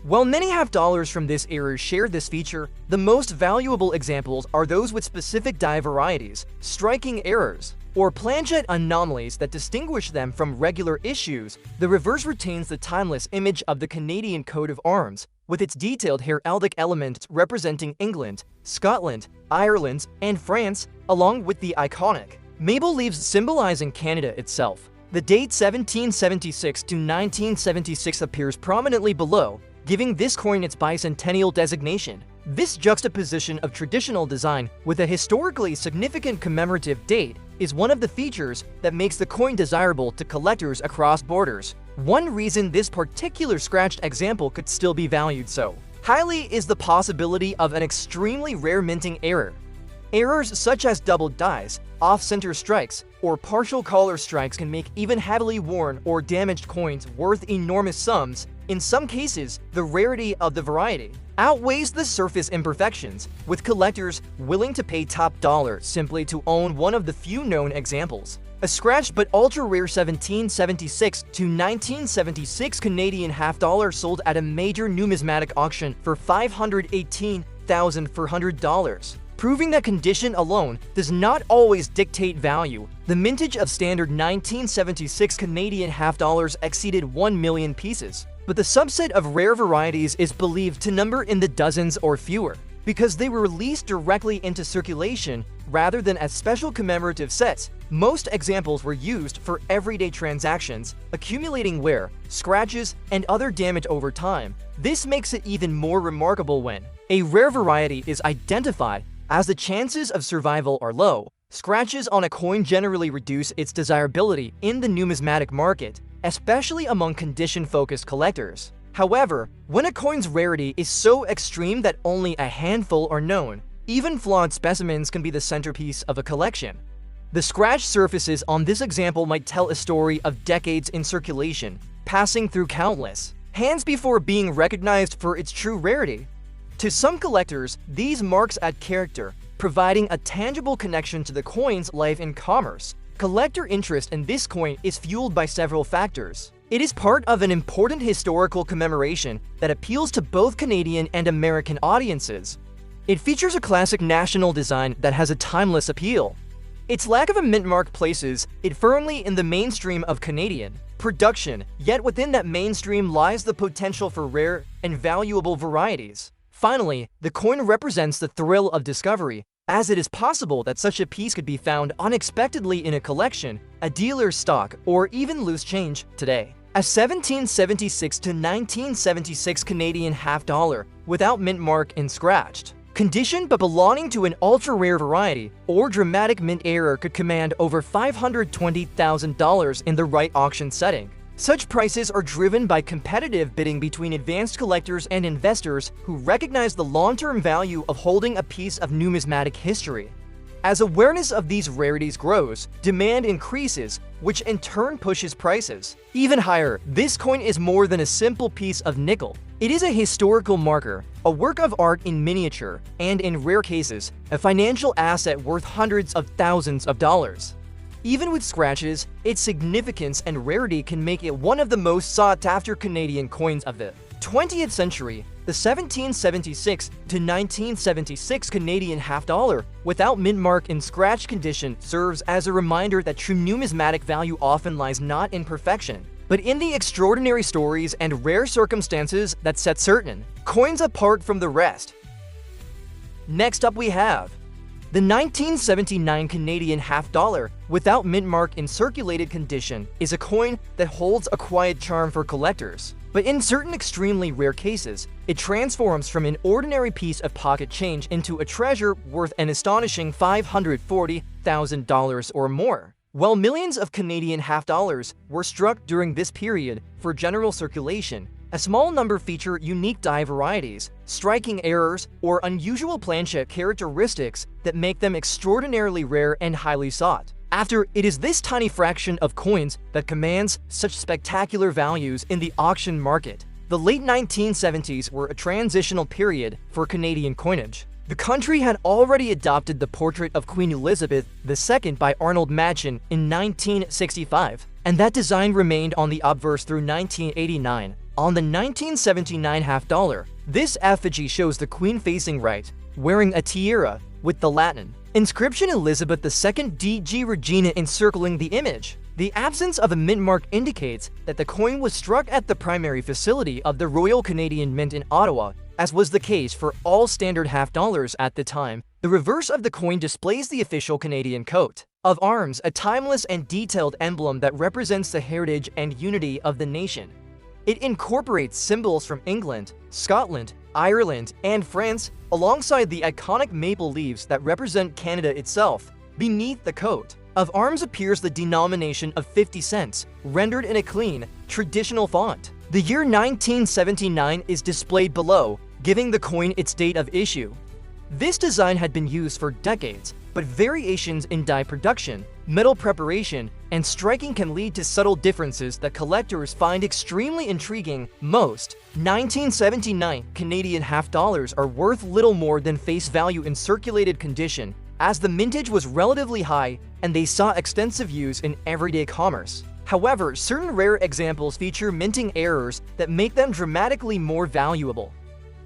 While many half-dollars from this era share this feature, the most valuable examples are those with specific die varieties, striking errors, or planchet anomalies that distinguish them from regular issues. The reverse retains the timeless image of the Canadian coat of arms, with its detailed heraldic elements representing England, Scotland, Ireland, and France, along with the iconic maple leaves symbolizing Canada itself. The date 1776 to 1976 appears prominently below, giving this coin its bicentennial designation. This juxtaposition of traditional design with a historically significant commemorative date is one of the features that makes the coin desirable to collectors across borders. One reason this particular scratched example could still be valued so highly is the possibility of an extremely rare minting error. Errors such as doubled dies, off-center strikes, or partial color strikes can make even heavily worn or damaged coins worth enormous sums. In some cases, the rarity of the variety outweighs the surface imperfections, with collectors willing to pay top dollar simply to own one of the few known examples. A scratched but ultra-rare 1776 to 1976 Canadian half-dollar sold at a major numismatic auction for $518,400. proving that condition alone does not always dictate value. The mintage of standard 1976 Canadian half dollars exceeded 1 million pieces, but the subset of rare varieties is believed to number in the dozens or fewer, because they were released directly into circulation rather than as special commemorative sets. Most examples were used for everyday transactions, accumulating wear, scratches, and other damage over time. This makes it even more remarkable when a rare variety is identified, as the chances of survival are low. Scratches on a coin generally reduce its desirability in the numismatic market, especially among condition-focused collectors. However, when a coin's rarity is so extreme that only a handful are known, even flawed specimens can be the centerpiece of a collection. The scratch surfaces on this example might tell a story of decades in circulation, passing through countless hands before being recognized for its true rarity. To some collectors, these marks add character, providing a tangible connection to the coin's life in commerce. Collector interest in this coin is fueled by several factors. It is part of an important historical commemoration that appeals to both Canadian and American audiences. It features a classic national design that has a timeless appeal. Its lack of a mint mark places it firmly in the mainstream of Canadian production, yet within that mainstream lies the potential for rare and valuable varieties. Finally, the coin represents the thrill of discovery, as it is possible that such a piece could be found unexpectedly in a collection, a dealer's stock, or even loose change today. A 1776 to 1976 Canadian half dollar without mint mark and scratched condition but belonging to an ultra-rare variety or dramatic mint error could command over $520,000 in the right auction setting. Such prices are driven by competitive bidding between advanced collectors and investors who recognize the long-term value of holding a piece of numismatic history. As awareness of these rarities grows, demand increases, which in turn pushes prices even higher. This coin is more than a simple piece of nickel. It is a historical marker, a work of art in miniature, and in rare cases, a financial asset worth hundreds of thousands of dollars. Even with scratches, its significance and rarity can make it one of the most sought-after Canadian coins of the 20th century. The 1776 to 1976 Canadian half dollar without mint mark in scratch condition serves as a reminder that true numismatic value often lies not in perfection, but in the extraordinary stories and rare circumstances that set certain coins apart from the rest. Next up we have the 1979 Canadian half dollar without mint mark in circulated condition is a coin that holds a quiet charm for collectors. But in certain extremely rare cases, it transforms from an ordinary piece of pocket change into a treasure worth an astonishing $540,000 or more. While millions of Canadian half dollars were struck during this period for general circulation, a small number feature unique die varieties, striking errors, or unusual planchette characteristics that make them extraordinarily rare and highly sought after. It is this tiny fraction of coins that commands such spectacular values in the auction market. The late 1970s were a transitional period for Canadian coinage. The country had already adopted the portrait of Queen Elizabeth II by Arnold Machin in 1965, and that design remained on the obverse through 1989. On the 1979 half dollar, this effigy shows the Queen facing right, wearing a tiara, with the Latin inscription Elizabeth II DG Regina encircling the image. The absence of a mint mark indicates that the coin was struck at the primary facility of the Royal Canadian Mint in Ottawa, as was the case for all standard half dollars at the time. The reverse of the coin displays the official Canadian coat of arms, a timeless and detailed emblem that represents the heritage and unity of the nation. It incorporates symbols from England, Scotland, Ireland, and France, alongside the iconic maple leaves that represent Canada itself. Beneath the coat of arms appears the denomination of 50 cents, rendered in a clean, traditional font. The year 1979 is displayed below, giving the coin its date of issue. This design had been used for decades, but variations in die production, metal preparation, and striking can lead to subtle differences that collectors find extremely intriguing. Most 1979 Canadian half dollars are worth little more than face value in circulated condition, as the mintage was relatively high and they saw extensive use in everyday commerce. However, certain rare examples feature minting errors that make them dramatically more valuable.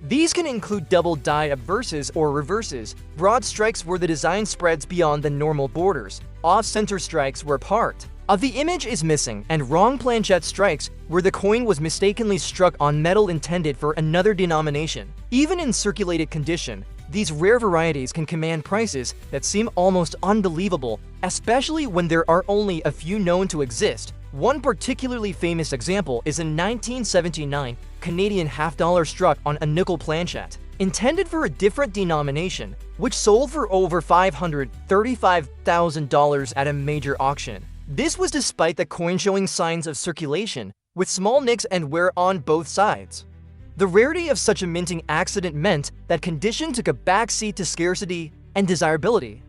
These can include double die obverses or reverses, broad strikes where the design spreads beyond the normal borders, off-center strikes where part of the image is missing, and wrong planchette strikes where the coin was mistakenly struck on metal intended for another denomination. Even in circulated condition, these rare varieties can command prices that seem almost unbelievable, especially when there are only a few known to exist. One particularly famous example is a 1979 Canadian half-dollar struck on a nickel planchette, intended for a different denomination, which sold for over $535,000 at a major auction. This was despite the coin showing signs of circulation, with small nicks and wear on both sides. The rarity of such a minting accident meant that condition took a backseat to scarcity and desirability.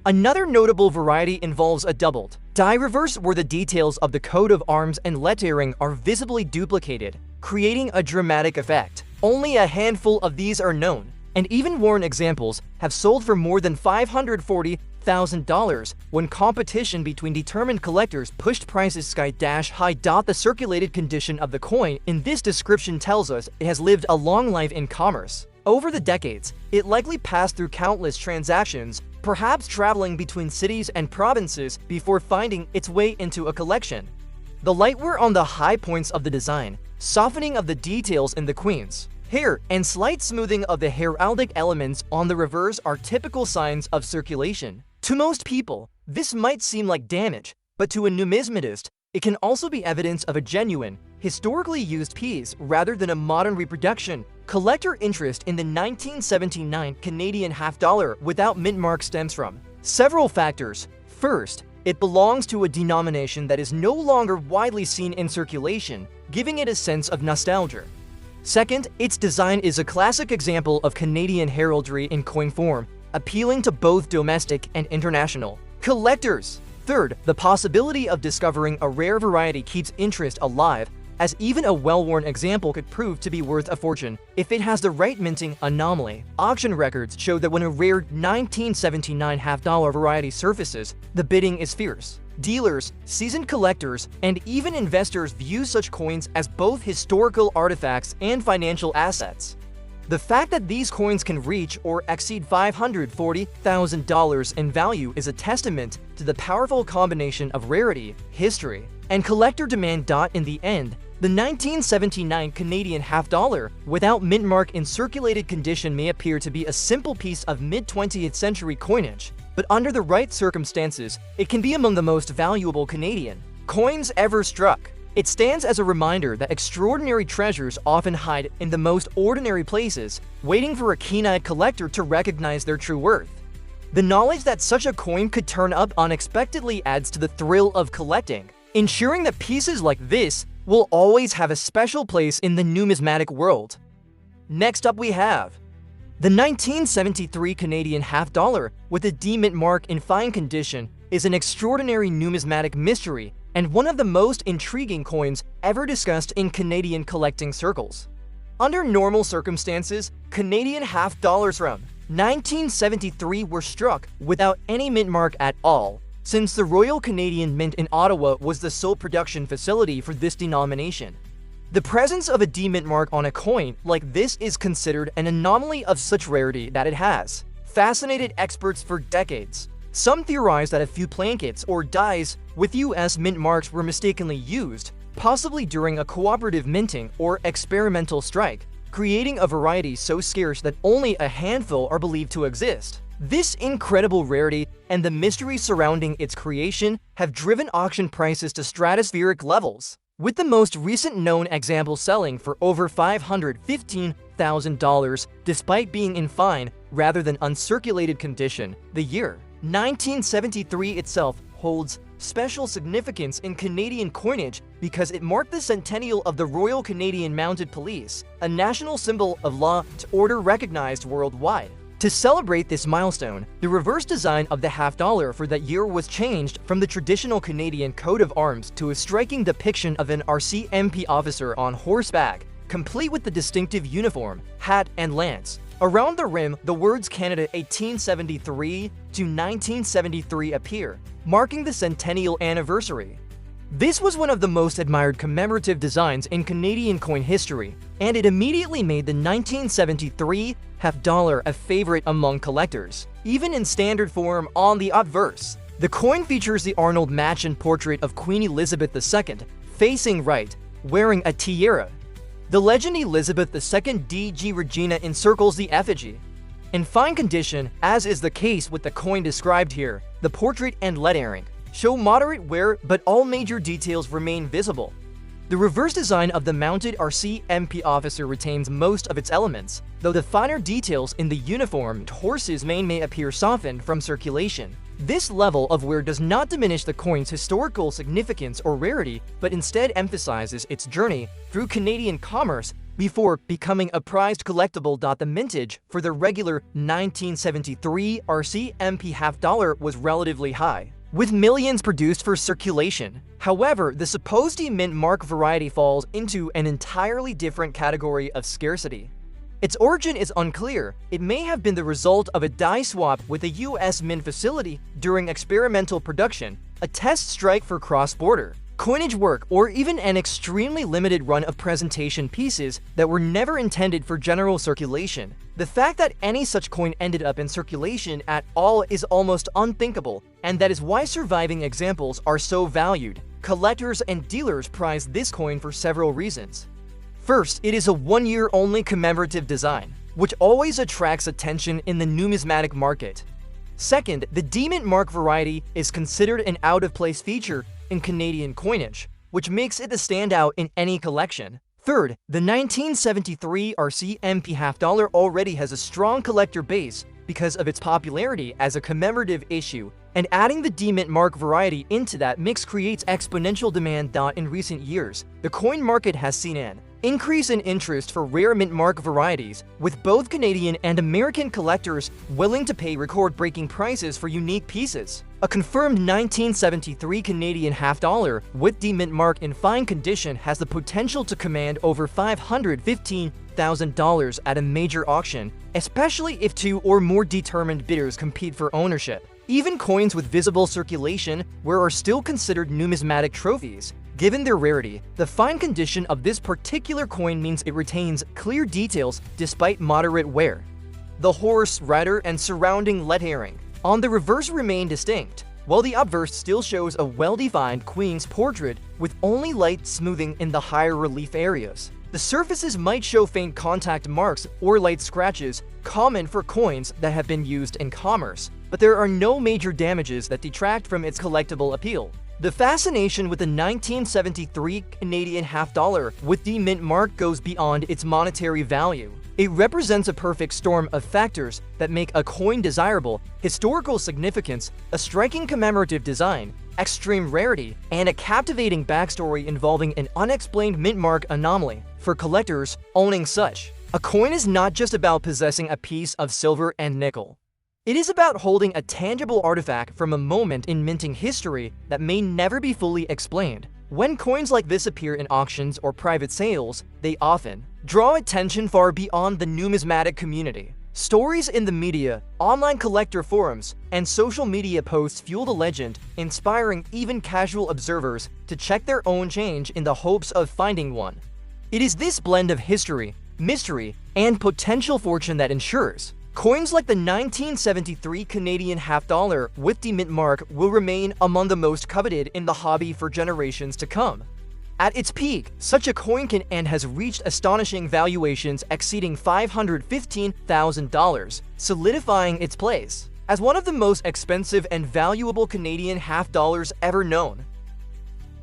Another notable variety involves a doubled die reverse where the details of the coat of arms and lettering are visibly duplicated, creating a dramatic effect. Only a handful of these are known, and even worn examples have sold for more than $540,000 when competition between determined collectors pushed prices sky-high. The circulated condition of the coin in this description tells us it has lived a long life in commerce. Over the decades, it likely passed through countless transactions, perhaps traveling between cities and provinces before finding its way into a collection. The light wear on the high points of the design, softening of the details in the queen's hair, and slight smoothing of the heraldic elements on the reverse are typical signs of circulation. To most people, this might seem like damage, but to a numismatist, it can also be evidence of a genuine, historically used piece rather than a modern reproduction. Collector interest in the 1979 Canadian half-dollar without mint mark stems from several factors. First, it belongs to a denomination that is no longer widely seen in circulation, giving it a sense of nostalgia. Second, its design is a classic example of Canadian heraldry in coin form, appealing to both domestic and international collectors. Third, the possibility of discovering a rare variety keeps interest alive, as even a well-worn example could prove to be worth a fortune if it has the right minting anomaly. Auction records show that when a rare 1979 half-dollar variety surfaces, the bidding is fierce. Dealers, seasoned collectors, and even investors view such coins as both historical artifacts and financial assets. The fact that these coins can reach or exceed $540,000 in value is a testament to the powerful combination of rarity, history, and collector demand. In the end, the 1979 Canadian half-dollar without mint mark in circulated condition may appear to be a simple piece of mid-20th century coinage, but under the right circumstances, it can be among the most valuable Canadian coins ever struck. It stands as a reminder that extraordinary treasures often hide in the most ordinary places, waiting for a keen-eyed collector to recognize their true worth. The knowledge that such a coin could turn up unexpectedly adds to the thrill of collecting, ensuring that pieces like this will always have a special place in the numismatic world. Next up we have the 1973 Canadian half-dollar with a D-mint mark in fine condition is an extraordinary numismatic mystery and one of the most intriguing coins ever discussed in Canadian collecting circles. Under normal circumstances, Canadian half-dollars from 1973 were struck without any mint mark at all, since the Royal Canadian Mint in Ottawa was the sole production facility for this denomination. The presence of a D-mint mark on a coin like this is considered an anomaly of such rarity that it has fascinated experts for decades. Some theorize that a few plankets or dies with US mint marks were mistakenly used, possibly during a cooperative minting or experimental strike, creating a variety so scarce that only a handful are believed to exist. This incredible rarity and the mystery surrounding its creation have driven auction prices to stratospheric levels, with the most recent known example selling for over $515,000 despite being in fine rather than uncirculated condition. The year 1973 itself holds special significance in Canadian coinage because it marked the centennial of the Royal Canadian Mounted Police, a national symbol of law and order recognized worldwide. To celebrate this milestone, the reverse design of the half-dollar for that year was changed from the traditional Canadian coat of arms to a striking depiction of an RCMP officer on horseback, complete with the distinctive uniform, hat, and lance. Around the rim, the words Canada 1873 to 1973 appear, marking the centennial anniversary. This was one of the most admired commemorative designs in Canadian coin history, and it immediately made the 1973 half-dollar a favorite among collectors. Even in standard form on the obverse, the coin features the Arnold Machen portrait of Queen Elizabeth II, facing right, wearing a tiara. The legend Elizabeth II DG Regina encircles the effigy. In fine condition, as is the case with the coin described here, the portrait and lettering show moderate wear, but all major details remain visible. The reverse design of the mounted RCMP officer retains most of its elements, though the finer details in the uniformed horse's mane may appear softened from circulation. This level of wear does not diminish the coin's historical significance or rarity, but instead emphasizes its journey through Canadian commerce before becoming a prized collectible. The mintage for the regular 1973 RCMP half-dollar was relatively high, with millions produced for circulation. However, the supposed mint mark variety falls into an entirely different category of scarcity. Its origin is unclear. It may have been the result of a die swap with a U.S. mint facility during experimental production, a test strike for cross-border coinage work, or even an extremely limited run of presentation pieces that were never intended for general circulation. The fact that any such coin ended up in circulation at all is almost unthinkable, and that is why surviving examples are so valued. Collectors and dealers prize this coin for several reasons. First, it is a one-year-only commemorative design, which always attracts attention in the numismatic market. Second, the D-mint mark variety is considered an out-of-place feature in Canadian coinage, which makes it a standout in any collection. Third, the 1973 RCMP half-dollar already has a strong collector base because of its popularity as a commemorative issue, and adding the D-mint mark variety into that mix creates exponential demand. In recent years, the coin market has seen an increase in interest for rare mint mark varieties, with both Canadian and American collectors willing to pay record-breaking prices for unique pieces. A confirmed 1973 Canadian half-dollar with D-mint mark in fine condition has the potential to command over $515,000 at a major auction, especially if two or more determined bidders compete for ownership. Even coins with visible circulation are still considered numismatic trophies. Given their rarity, the fine condition of this particular coin means it retains clear details despite moderate wear. The horse, rider, and surrounding lettering on the reverse remain distinct, while the obverse still shows a well-defined queen's portrait with only light smoothing in the higher relief areas. The surfaces might show faint contact marks or light scratches, common for coins that have been used in commerce, but there are no major damages that detract from its collectible appeal. The fascination with the 1973 Canadian half-dollar with the mint mark goes beyond its monetary value. It represents a perfect storm of factors that make a coin desirable: historical significance, a striking commemorative design, extreme rarity, and a captivating backstory involving an unexplained mint mark anomaly. For collectors, owning such a coin is not just about possessing a piece of silver and nickel. It is about holding a tangible artifact from a moment in minting history that may never be fully explained. When coins like this appear in auctions or private sales, they often draw attention far beyond the numismatic community. Stories in the media, online collector forums, and social media posts fuel the legend, inspiring even casual observers to check their own change in the hopes of finding one. It is this blend of history, mystery, and potential fortune that ensures coins like the 1973 Canadian half-dollar with the mint mark will remain among the most coveted in the hobby for generations to come. At its peak, such a coin can and has reached astonishing valuations exceeding $515,000, solidifying its place as one of the most expensive and valuable Canadian half-dollars ever known.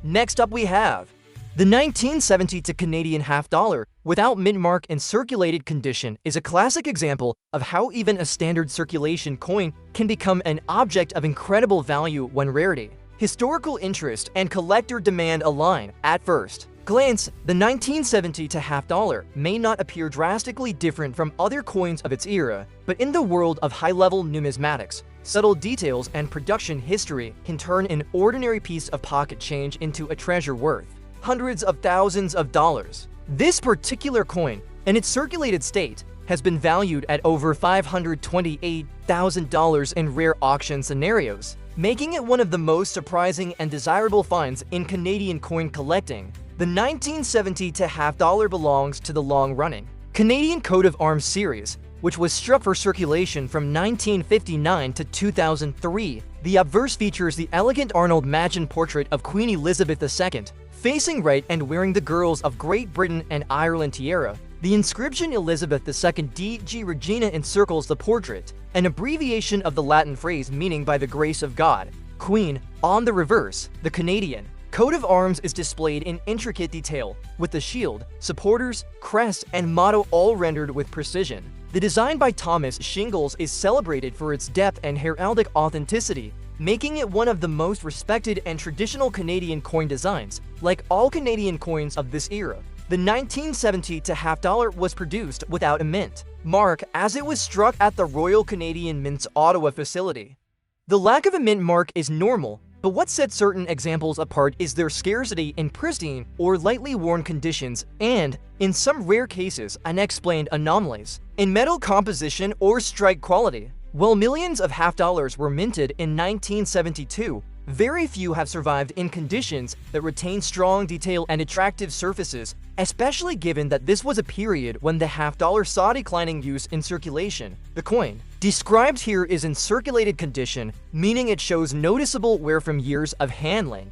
Next up we have the 1972 Canadian half-dollar without mint mark in circulated condition is a classic example of how even a standard circulation coin can become an object of incredible value when rarity, historical interest, and collector demand align. At first glance, the 1972 half-dollar may not appear drastically different from other coins of its era, but in the world of high-level numismatics, subtle details and production history can turn an ordinary piece of pocket change into a treasure worth hundreds of thousands of dollars. This particular coin, in its circulated state, has been valued at over $528,000 in rare auction scenarios. making it one of the most surprising and desirable finds in Canadian coin collecting. The 1970 to half dollar belongs to the long-running Canadian coat of arms series, which was struck for circulation from 1959 to 2003. The obverse features the elegant Arnold Magin portrait of Queen Elizabeth II, facing right and wearing the girls of Great Britain and Ireland tiara. The inscription Elizabeth II DG Regina encircles the portrait, an abbreviation of the Latin phrase meaning by the grace of God, Queen. On the reverse, the Canadian coat of arms is displayed in intricate detail, with the shield, supporters, crest, and motto all rendered with precision. The design by Thomas Shingles is celebrated for its depth and heraldic authenticity, making it one of the most respected and traditional Canadian coin designs. Like all Canadian coins of this era, the 1970 to half dollar was produced without a mint mark, as it was struck at the Royal Canadian Mint's Ottawa facility. The lack of a mint mark is normal, but what sets certain examples apart is their scarcity in pristine or lightly worn conditions and, in some rare cases, unexplained anomalies in metal composition or strike quality. While millions of half dollars were minted in 1972, very few have survived in conditions that retain strong detail and attractive surfaces, especially given that this was a period when the half dollar saw declining use in circulation. The coin described here is in circulated condition, meaning it shows noticeable wear from years of handling.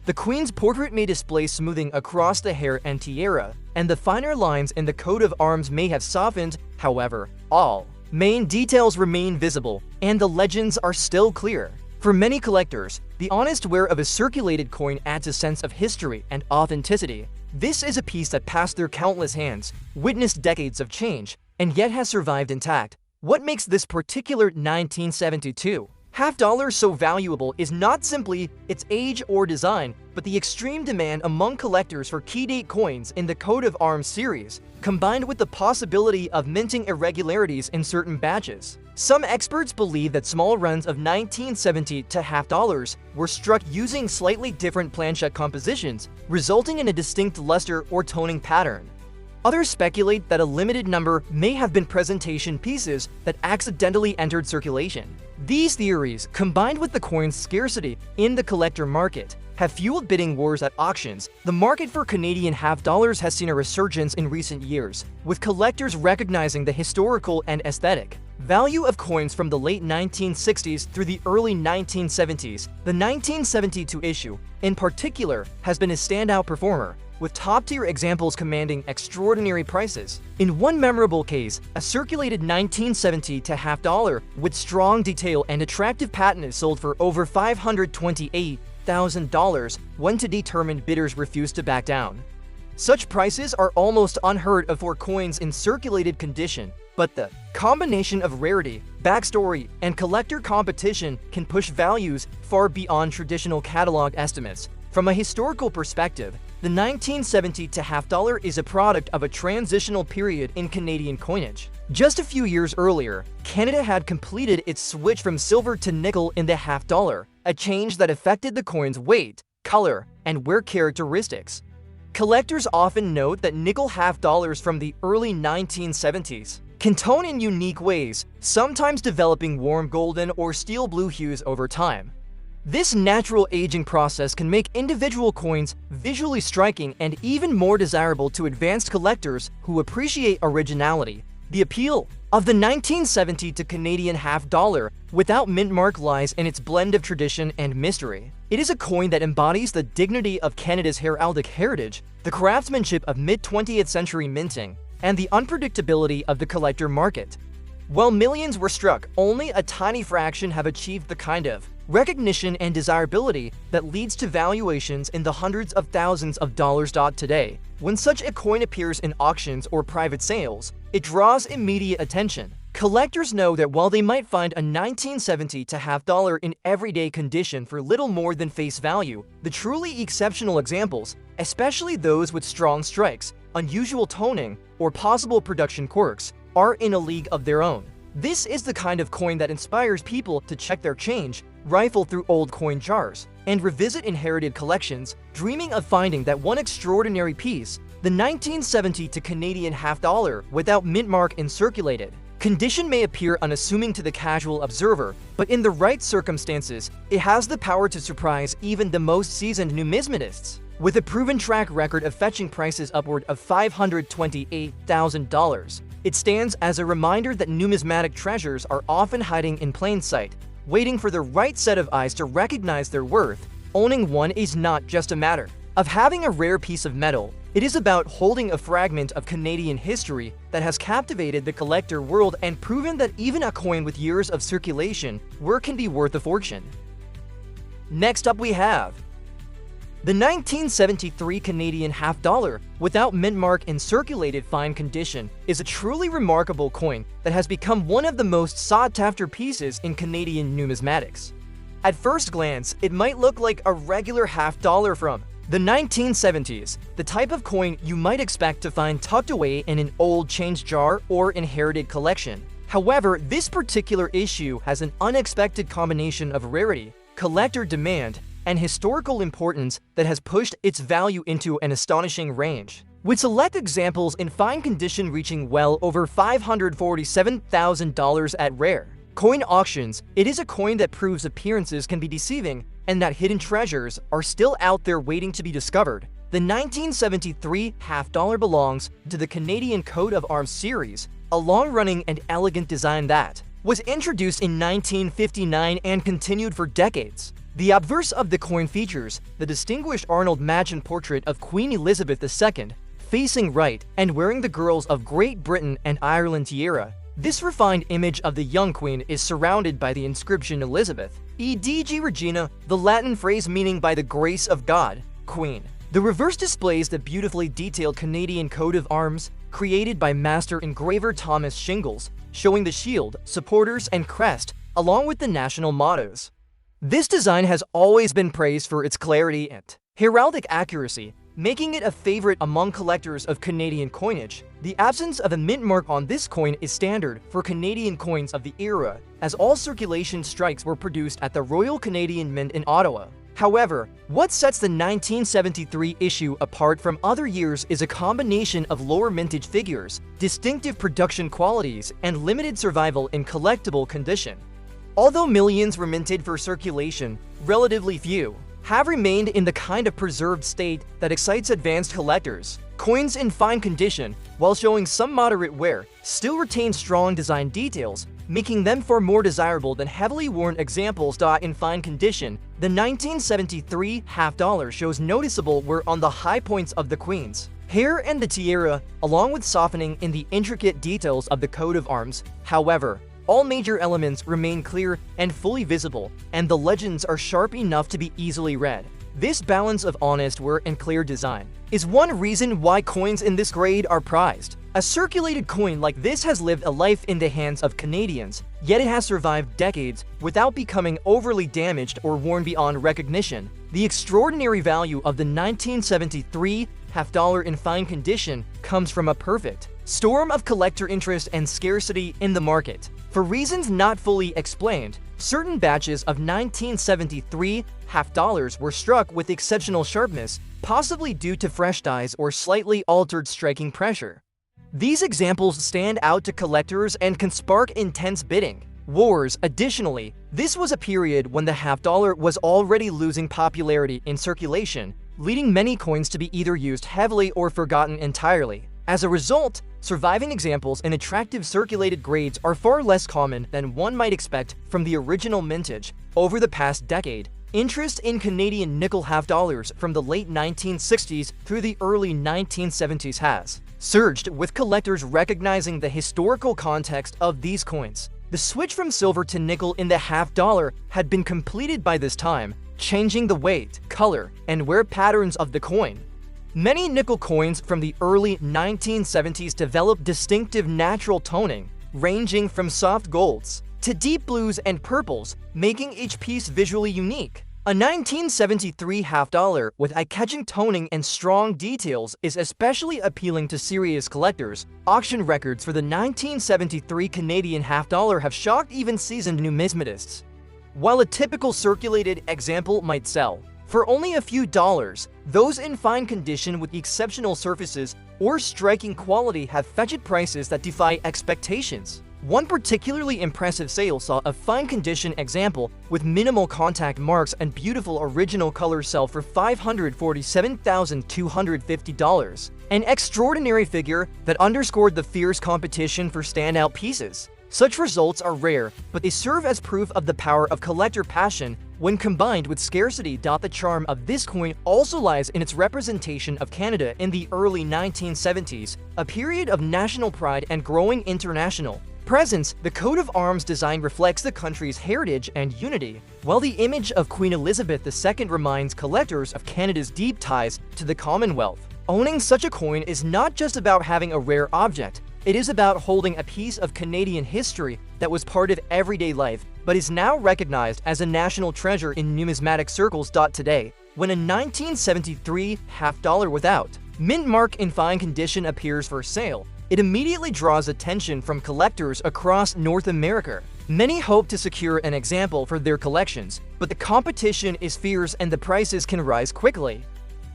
The Queen's portrait may display smoothing across the hair and tiara, and the finer lines in the coat of arms may have softened. However, all main details remain visible, and the legends are still clear. For many collectors, the honest wear of a circulated coin adds a sense of history and authenticity. This is a piece that passed through countless hands, witnessed decades of change, and yet has survived intact. What makes this particular 1972 half dollar so valuable is not simply its age or design, but the extreme demand among collectors for key date coins in the coat of arms series, combined with the possibility of minting irregularities in certain batches. Some experts believe that small runs of 1970 to half dollars were struck using slightly different planchet compositions, resulting in a distinct luster or toning pattern. Others speculate that a limited number may have been presentation pieces that accidentally entered circulation. These theories, combined with the coin's scarcity in the collector market, have fueled bidding wars at auctions. The market for Canadian half dollars has seen a resurgence in recent years, with collectors recognizing the historical and aesthetic value of coins from the late 1960s through the early 1970s. The 1972 issue, in particular, has been a standout performer, with top-tier examples commanding extraordinary prices. In one memorable case, a circulated 1970 to half dollar with strong detail and attractive patina is sold for over $528,000 when determined bidders refused to back down. Such prices are almost unheard of for coins in circulated condition, but the combination of rarity, backstory, and collector competition can push values far beyond traditional catalog estimates. From a historical perspective, the 1970 to half dollar is a product of a transitional period in Canadian coinage. Just a few years earlier, Canada had completed its switch from silver to nickel in the half dollar, a change that affected the coin's weight, color, and wear characteristics. Collectors often note that nickel half dollars from the early 1970s can tone in unique ways, sometimes developing warm golden or steel blue hues over time. This natural aging process can make individual coins visually striking and even more desirable to advanced collectors who appreciate originality. The appeal of the 1970 to Canadian half dollar without mint mark lies in its blend of tradition and mystery. It is a coin that embodies the dignity of Canada's heraldic heritage, the craftsmanship of mid-20th century minting, and the unpredictability of the collector market. While millions were struck, only a tiny fraction have achieved the kind of recognition and desirability that leads to valuations in the hundreds of thousands of dollars. Today, when such a coin appears in auctions or private sales, it draws immediate attention. Collectors know that while they might find a 1970 to half dollar in everyday condition for little more than face value, the truly exceptional examples, especially those with strong strikes, unusual toning, or possible production quirks, are in a league of their own. This is the kind of coin that inspires people to check their change, rifle through old coin jars, and revisit inherited collections, dreaming of finding that one extraordinary piece, the 1970 to Canadian half dollar without mint mark and circulated. Condition may appear unassuming to the casual observer, but in the right circumstances, it has the power to surprise even the most seasoned numismatists. With a proven track record of fetching prices upward of $528,000, it stands as a reminder that numismatic treasures are often hiding in plain sight, waiting for the right set of eyes to recognize their worth. Owning one is not just a matter of having a rare piece of metal. It is about holding a fragment of Canadian history that has captivated the collector world and proven that even a coin with years of circulation can be worth a fortune. Next up we have the 1973 Canadian half-dollar without mint mark in circulated fine condition is a truly remarkable coin that has become one of the most sought-after pieces in Canadian numismatics. At first glance, it might look like a regular half-dollar from the 1970s, the type of coin you might expect to find tucked away in an old change jar or inherited collection. However, this particular issue has an unexpected combination of rarity, collector demand, and historical importance that has pushed its value into an astonishing range, with select examples in fine condition reaching well over $547,000 at rare coin auctions. It is a coin that proves appearances can be deceiving and that hidden treasures are still out there waiting to be discovered. The 1973 half-dollar belongs to the Canadian Coat of Arms series, a long-running and elegant design that was introduced in 1959 and continued for decades. The obverse of the coin features the distinguished Arnold Machen portrait of Queen Elizabeth II, facing right and wearing the girls of Great Britain and Ireland tiara. This refined image of the young queen is surrounded by the inscription Elizabeth, E.D.G. Regina, the Latin phrase meaning by the grace of God, Queen. The reverse displays the beautifully detailed Canadian coat of arms created by master engraver Thomas Shingles, showing the shield, supporters, and crest, along with the national mottos. This design has always been praised for its clarity and heraldic accuracy, making it a favorite among collectors of Canadian coinage. The absence of a mint mark on this coin is standard for Canadian coins of the era, as all circulation strikes were produced at the Royal Canadian Mint in Ottawa. However, what sets the 1973 issue apart from other years is a combination of lower mintage figures, distinctive production qualities, and limited survival in collectible condition. Although millions were minted for circulation, relatively few have remained in the kind of preserved state that excites advanced collectors. Coins in fine condition, while showing some moderate wear, still retain strong design details, making them far more desirable than heavily worn examples. In fine condition, the 1973 half-dollar shows noticeable wear on the high points of the queen's hair and the tiara, along with softening in the intricate details of the coat of arms. However, all major elements remain clear and fully visible, and the legends are sharp enough to be easily read. This balance of honest wear and clear design is one reason why coins in this grade are prized. A circulated coin like this has lived a life in the hands of Canadians, yet it has survived decades without becoming overly damaged or worn beyond recognition. The extraordinary value of the 1973 half-dollar in fine condition comes from a perfect storm of collector interest and scarcity in the market. For reasons not fully explained, certain batches of 1973 half-dollars were struck with exceptional sharpness, possibly due to fresh dyes or slightly altered striking pressure. These examples stand out to collectors and can spark intense bidding wars. Additionally, this was a period when the half-dollar was already losing popularity in circulation, leading many coins to be either used heavily or forgotten entirely. As a result, surviving examples in attractive circulated grades are far less common than one might expect from the original mintage. Over the past decade, interest in Canadian nickel half-dollars from the late 1960s through the early 1970s has surged, with collectors recognizing the historical context of these coins. The switch from silver to nickel in the half-dollar had been completed by this time, changing the weight, color, and wear patterns of the coin. Many nickel coins from the early 1970s developed distinctive natural toning, ranging from soft golds to deep blues and purples, making each piece visually unique. A 1973 half-dollar with eye-catching toning and strong details is especially appealing to serious collectors. Auction records for the 1973 Canadian half-dollar have shocked even seasoned numismatists. While a typical circulated example might sell for only a few dollars, those in fine condition with exceptional surfaces or striking quality have fetched prices that defy expectations. One particularly impressive sale saw a fine-condition example with minimal contact marks and beautiful original colors sell for $547,250, an extraordinary figure that underscored the fierce competition for standout pieces. Such results are rare, but they serve as proof of the power of collector passion when combined with scarcity. The charm of this coin also lies in its representation of Canada in the early 1970s, a period of national pride and growing international presence. The coat of arms design reflects the country's heritage and unity, while the image of Queen Elizabeth II reminds collectors of Canada's deep ties to the Commonwealth. Owning such a coin is not just about having a rare object, it is about holding a piece of Canadian history that was part of everyday life, but is now recognized as a national treasure in numismatic circles. Today, when a 1973 half-dollar without mint mark in fine condition appears for sale, it immediately draws attention from collectors across North America. Many hope to secure an example for their collections, but the competition is fierce and the prices can rise quickly.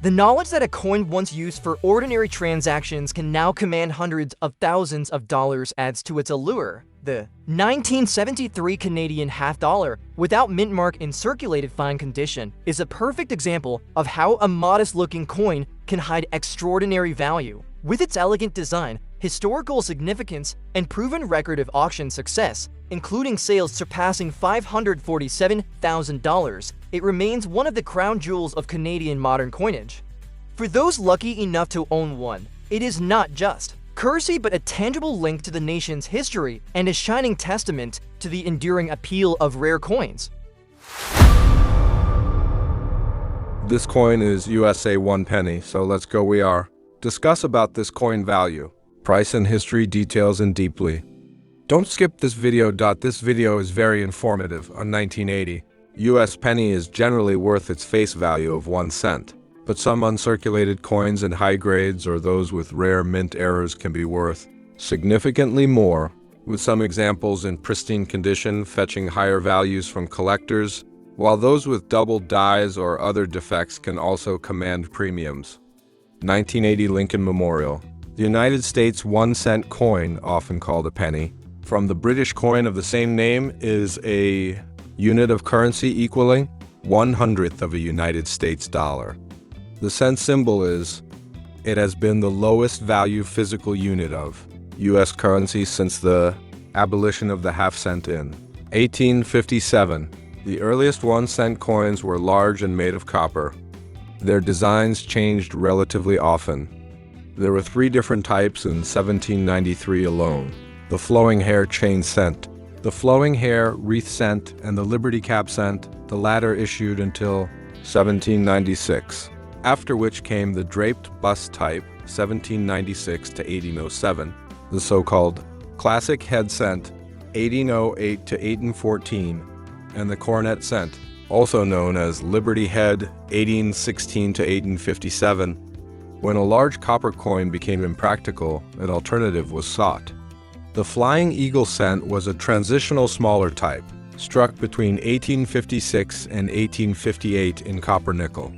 The knowledge that a coin once used for ordinary transactions can now command hundreds of thousands of dollars adds to its allure. The 1973 Canadian half-dollar, without mint mark in circulated fine condition, is a perfect example of how a modest-looking coin can hide extraordinary value. With its elegant design, historical significance, and proven record of auction success, including sales surpassing $547,000, it remains one of the crown jewels of Canadian modern coinage. For those lucky enough to own one, it is not just currency but a tangible link to the nation's history and a shining testament to the enduring appeal of rare coins. This coin is USA 1 penny, so let's go we are. Discuss about this coin value, price and history details in deeply. Don't skip this video. This video is very informative on 1980. US penny is generally worth its face value of 1 cent, but some uncirculated coins and high grades or those with rare mint errors can be worth significantly more, with some examples in pristine condition fetching higher values from collectors, while those with double dies or other defects can also command premiums. 1980 Lincoln Memorial. The United States 1 cent coin, often called a penny, from the British coin of the same name, is a unit of currency equaling 1/100th of a United States dollar. The cent symbol is, it has been the lowest value physical unit of U.S. currency since the abolition of the half cent in 1857. The earliest 1 cent coins were large and made of copper. Their designs changed relatively often. There were 3 different types in 1793 alone: the flowing hair chain cent, the flowing hair wreath cent, and the Liberty Cap cent, the latter issued until 1796, after which came the draped bust type 1796 to 1807, the so-called classic head cent 1808 to 1814, and the cornet cent, also known as Liberty Head 1816 to 1857. When a large copper coin became impractical, an alternative was sought. The Flying Eagle cent was a transitional smaller type, struck between 1856 and 1858 in copper nickel.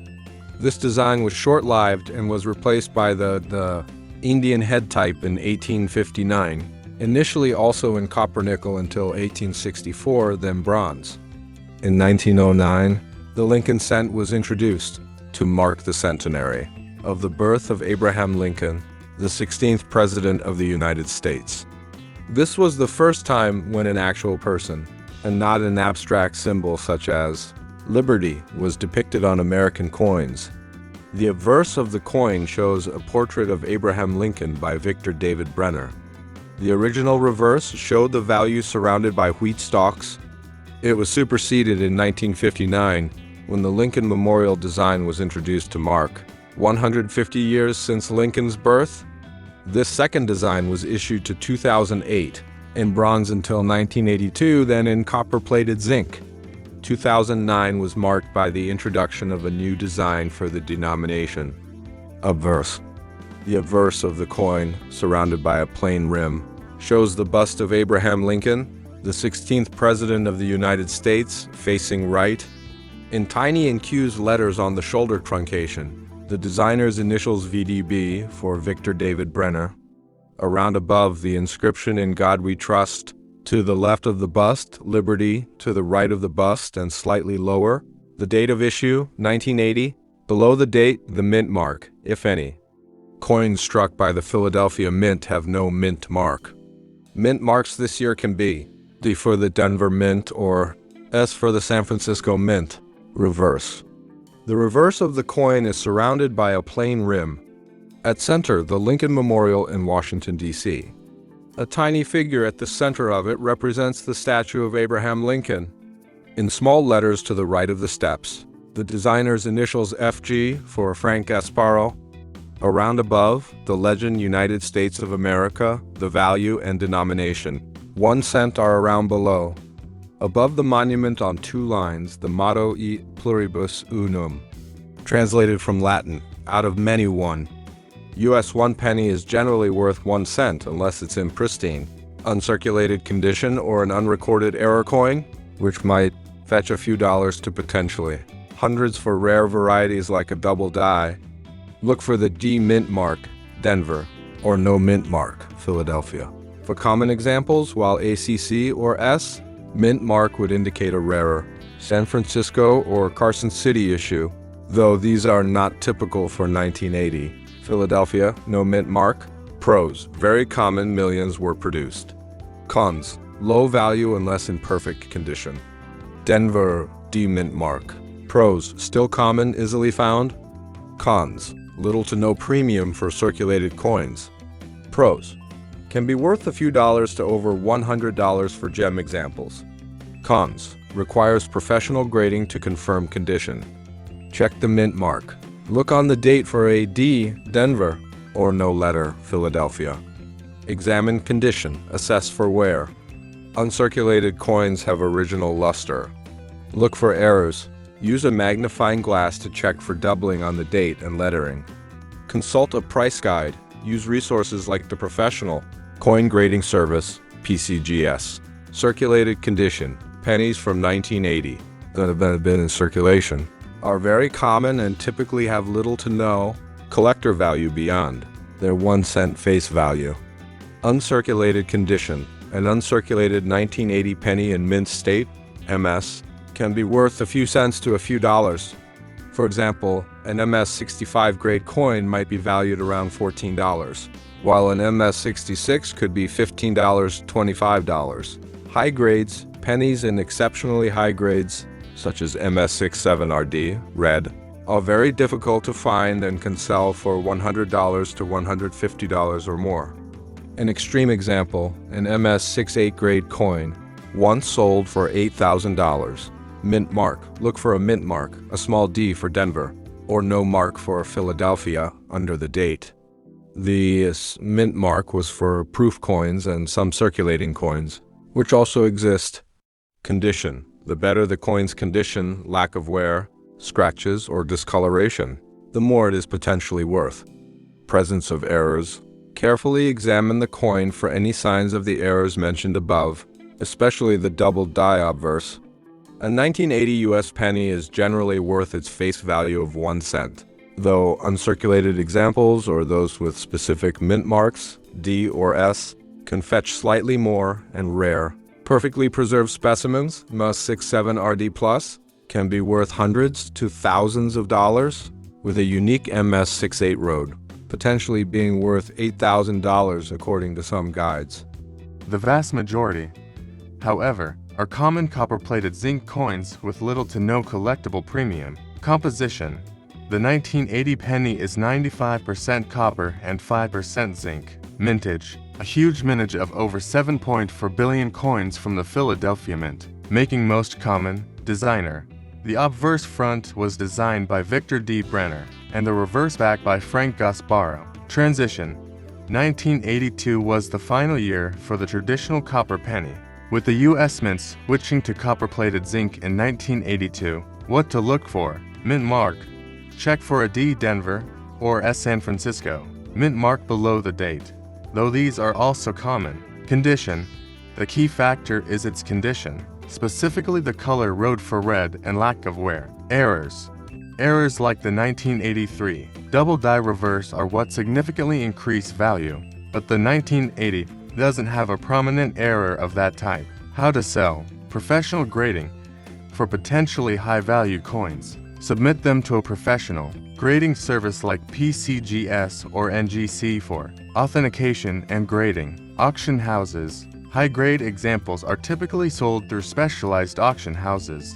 This design was short-lived and was replaced by the Indian head type in 1859, initially also in copper nickel until 1864, then bronze. In 1909, the Lincoln cent was introduced to mark the centenary of the birth of Abraham Lincoln, the 16th President of the United States. This was the first time when an actual person, and not an abstract symbol such as liberty, was depicted on American coins. The obverse of the coin shows a portrait of Abraham Lincoln by Victor David Brenner. The original reverse showed the value surrounded by wheat stalks. It was superseded in 1959 when the Lincoln Memorial design was introduced to mark 150 years since Lincoln's birth. This second design was issued to 2008 in bronze until 1982, then in copper-plated zinc. 2009 was marked by the introduction of a new design for the denomination. Obverse. The obverse of the coin, surrounded by a plain rim, shows the bust of Abraham Lincoln, the 16th President of the United States, facing right. In tiny infused letters on the shoulder truncation, the designer's initials VDB for Victor David Brenner. Around above, the inscription "In God We Trust," To the left of the bust, Liberty. To the right of the bust and slightly lower, the date of issue, 1980. Below the date, the mint mark, if any. Coins struck by the Philadelphia Mint have no mint mark. Mint marks this year can be D for the Denver Mint or S for the San Francisco Mint. Reverse. The reverse of the coin is surrounded by a plain rim. At center, the Lincoln Memorial in Washington, D.C. A tiny figure at the center of it represents the statue of Abraham Lincoln. In small letters to the right of the steps, the designer's initials FG for Frank Gasparro. Around above, the legend United States of America, the value and denomination. 1 cent are around below. Above the monument on 2 lines, the motto E pluribus unum, translated from Latin, out of many one. US 1 penny is generally worth 1 cent unless it's in pristine, uncirculated condition or an unrecorded error coin, which might fetch a few dollars to potentially hundreds for rare varieties like a double die. Look for the D mint mark, Denver, or no mint mark, Philadelphia. For common examples, while ACC or S, mint mark would indicate a rarer San Francisco or Carson City issue, though these are not typical for 1980. Philadelphia, no mint mark. Pros, very common, millions were produced. Cons, low value unless in perfect condition. Denver, D mint mark. Pros, still common, easily found. Cons, little to no premium for circulated coins. Pros, can be worth a few dollars to over $100 for gem examples. Cons, requires professional grading to confirm condition. Check the mint mark. Look on the date for a D, Denver, or no letter, Philadelphia. Examine condition, assess for wear. Uncirculated coins have original luster. Look for errors. Use a magnifying glass to check for doubling on the date and lettering. Consult a price guide. Use resources like the Professional Coin Grading Service, PCGS. Circulated condition, pennies from 1980 that have been in circulation, are very common and typically have little to no collector value beyond their 1 cent face value. Uncirculated condition, an uncirculated 1980 penny in mint state, MS, can be worth a few cents to a few dollars. For example, an MS-65 grade coin might be valued around $14, while an MS-66 could be $15, $25. High grades, pennies in exceptionally high grades, such as MS-67RD, red, are very difficult to find and can sell for $100 to $150 or more. An extreme example, an MS-68 grade coin, once sold for $8,000. Mint mark, look for a mint mark, a small D for Denver, or no mark for Philadelphia under the date. The mint mark was for proof coins and some circulating coins, which also exist. Condition. The better the coin's condition, lack of wear, scratches, or discoloration, the more it is potentially worth. Presence of errors. Carefully examine the coin for any signs of the errors mentioned above, especially the double die obverse. A 1980 US penny is generally worth its face value of 1 cent, though uncirculated examples or those with specific mint marks, D or S, can fetch slightly more and rare. Perfectly preserved specimens, MS-67RD+, can be worth hundreds to thousands of dollars, with a unique MS-68 Road, potentially being worth $8,000 according to some guides. The vast majority, however, are common copper-plated zinc coins with little to no collectible premium. Composition. The 1980 penny is 95% copper and 5% zinc. Mintage. A huge mintage of over 7.4 billion coins from the Philadelphia Mint, making most common. Designer. The obverse front was designed by Victor D. Brenner, and the reverse back by Frank Gasparro. Transition. 1982 was the final year for the traditional copper penny, with the U.S. Mint switching to copper-plated zinc in 1982. What to look for? Mint mark. Check for a D Denver or S San Francisco. Mint mark below the date, though these are also common. Condition. The key factor is its condition, specifically the color road for red and lack of wear. Errors. Errors like the 1983 double die reverse are what significantly increase value, but the 1980 doesn't have a prominent error of that type. How to sell professional grading for potentially high-value coins. Submit them to a professional grading service like PCGS or NGC for authentication and grading. Auction houses. High-grade examples are typically sold through specialized auction houses.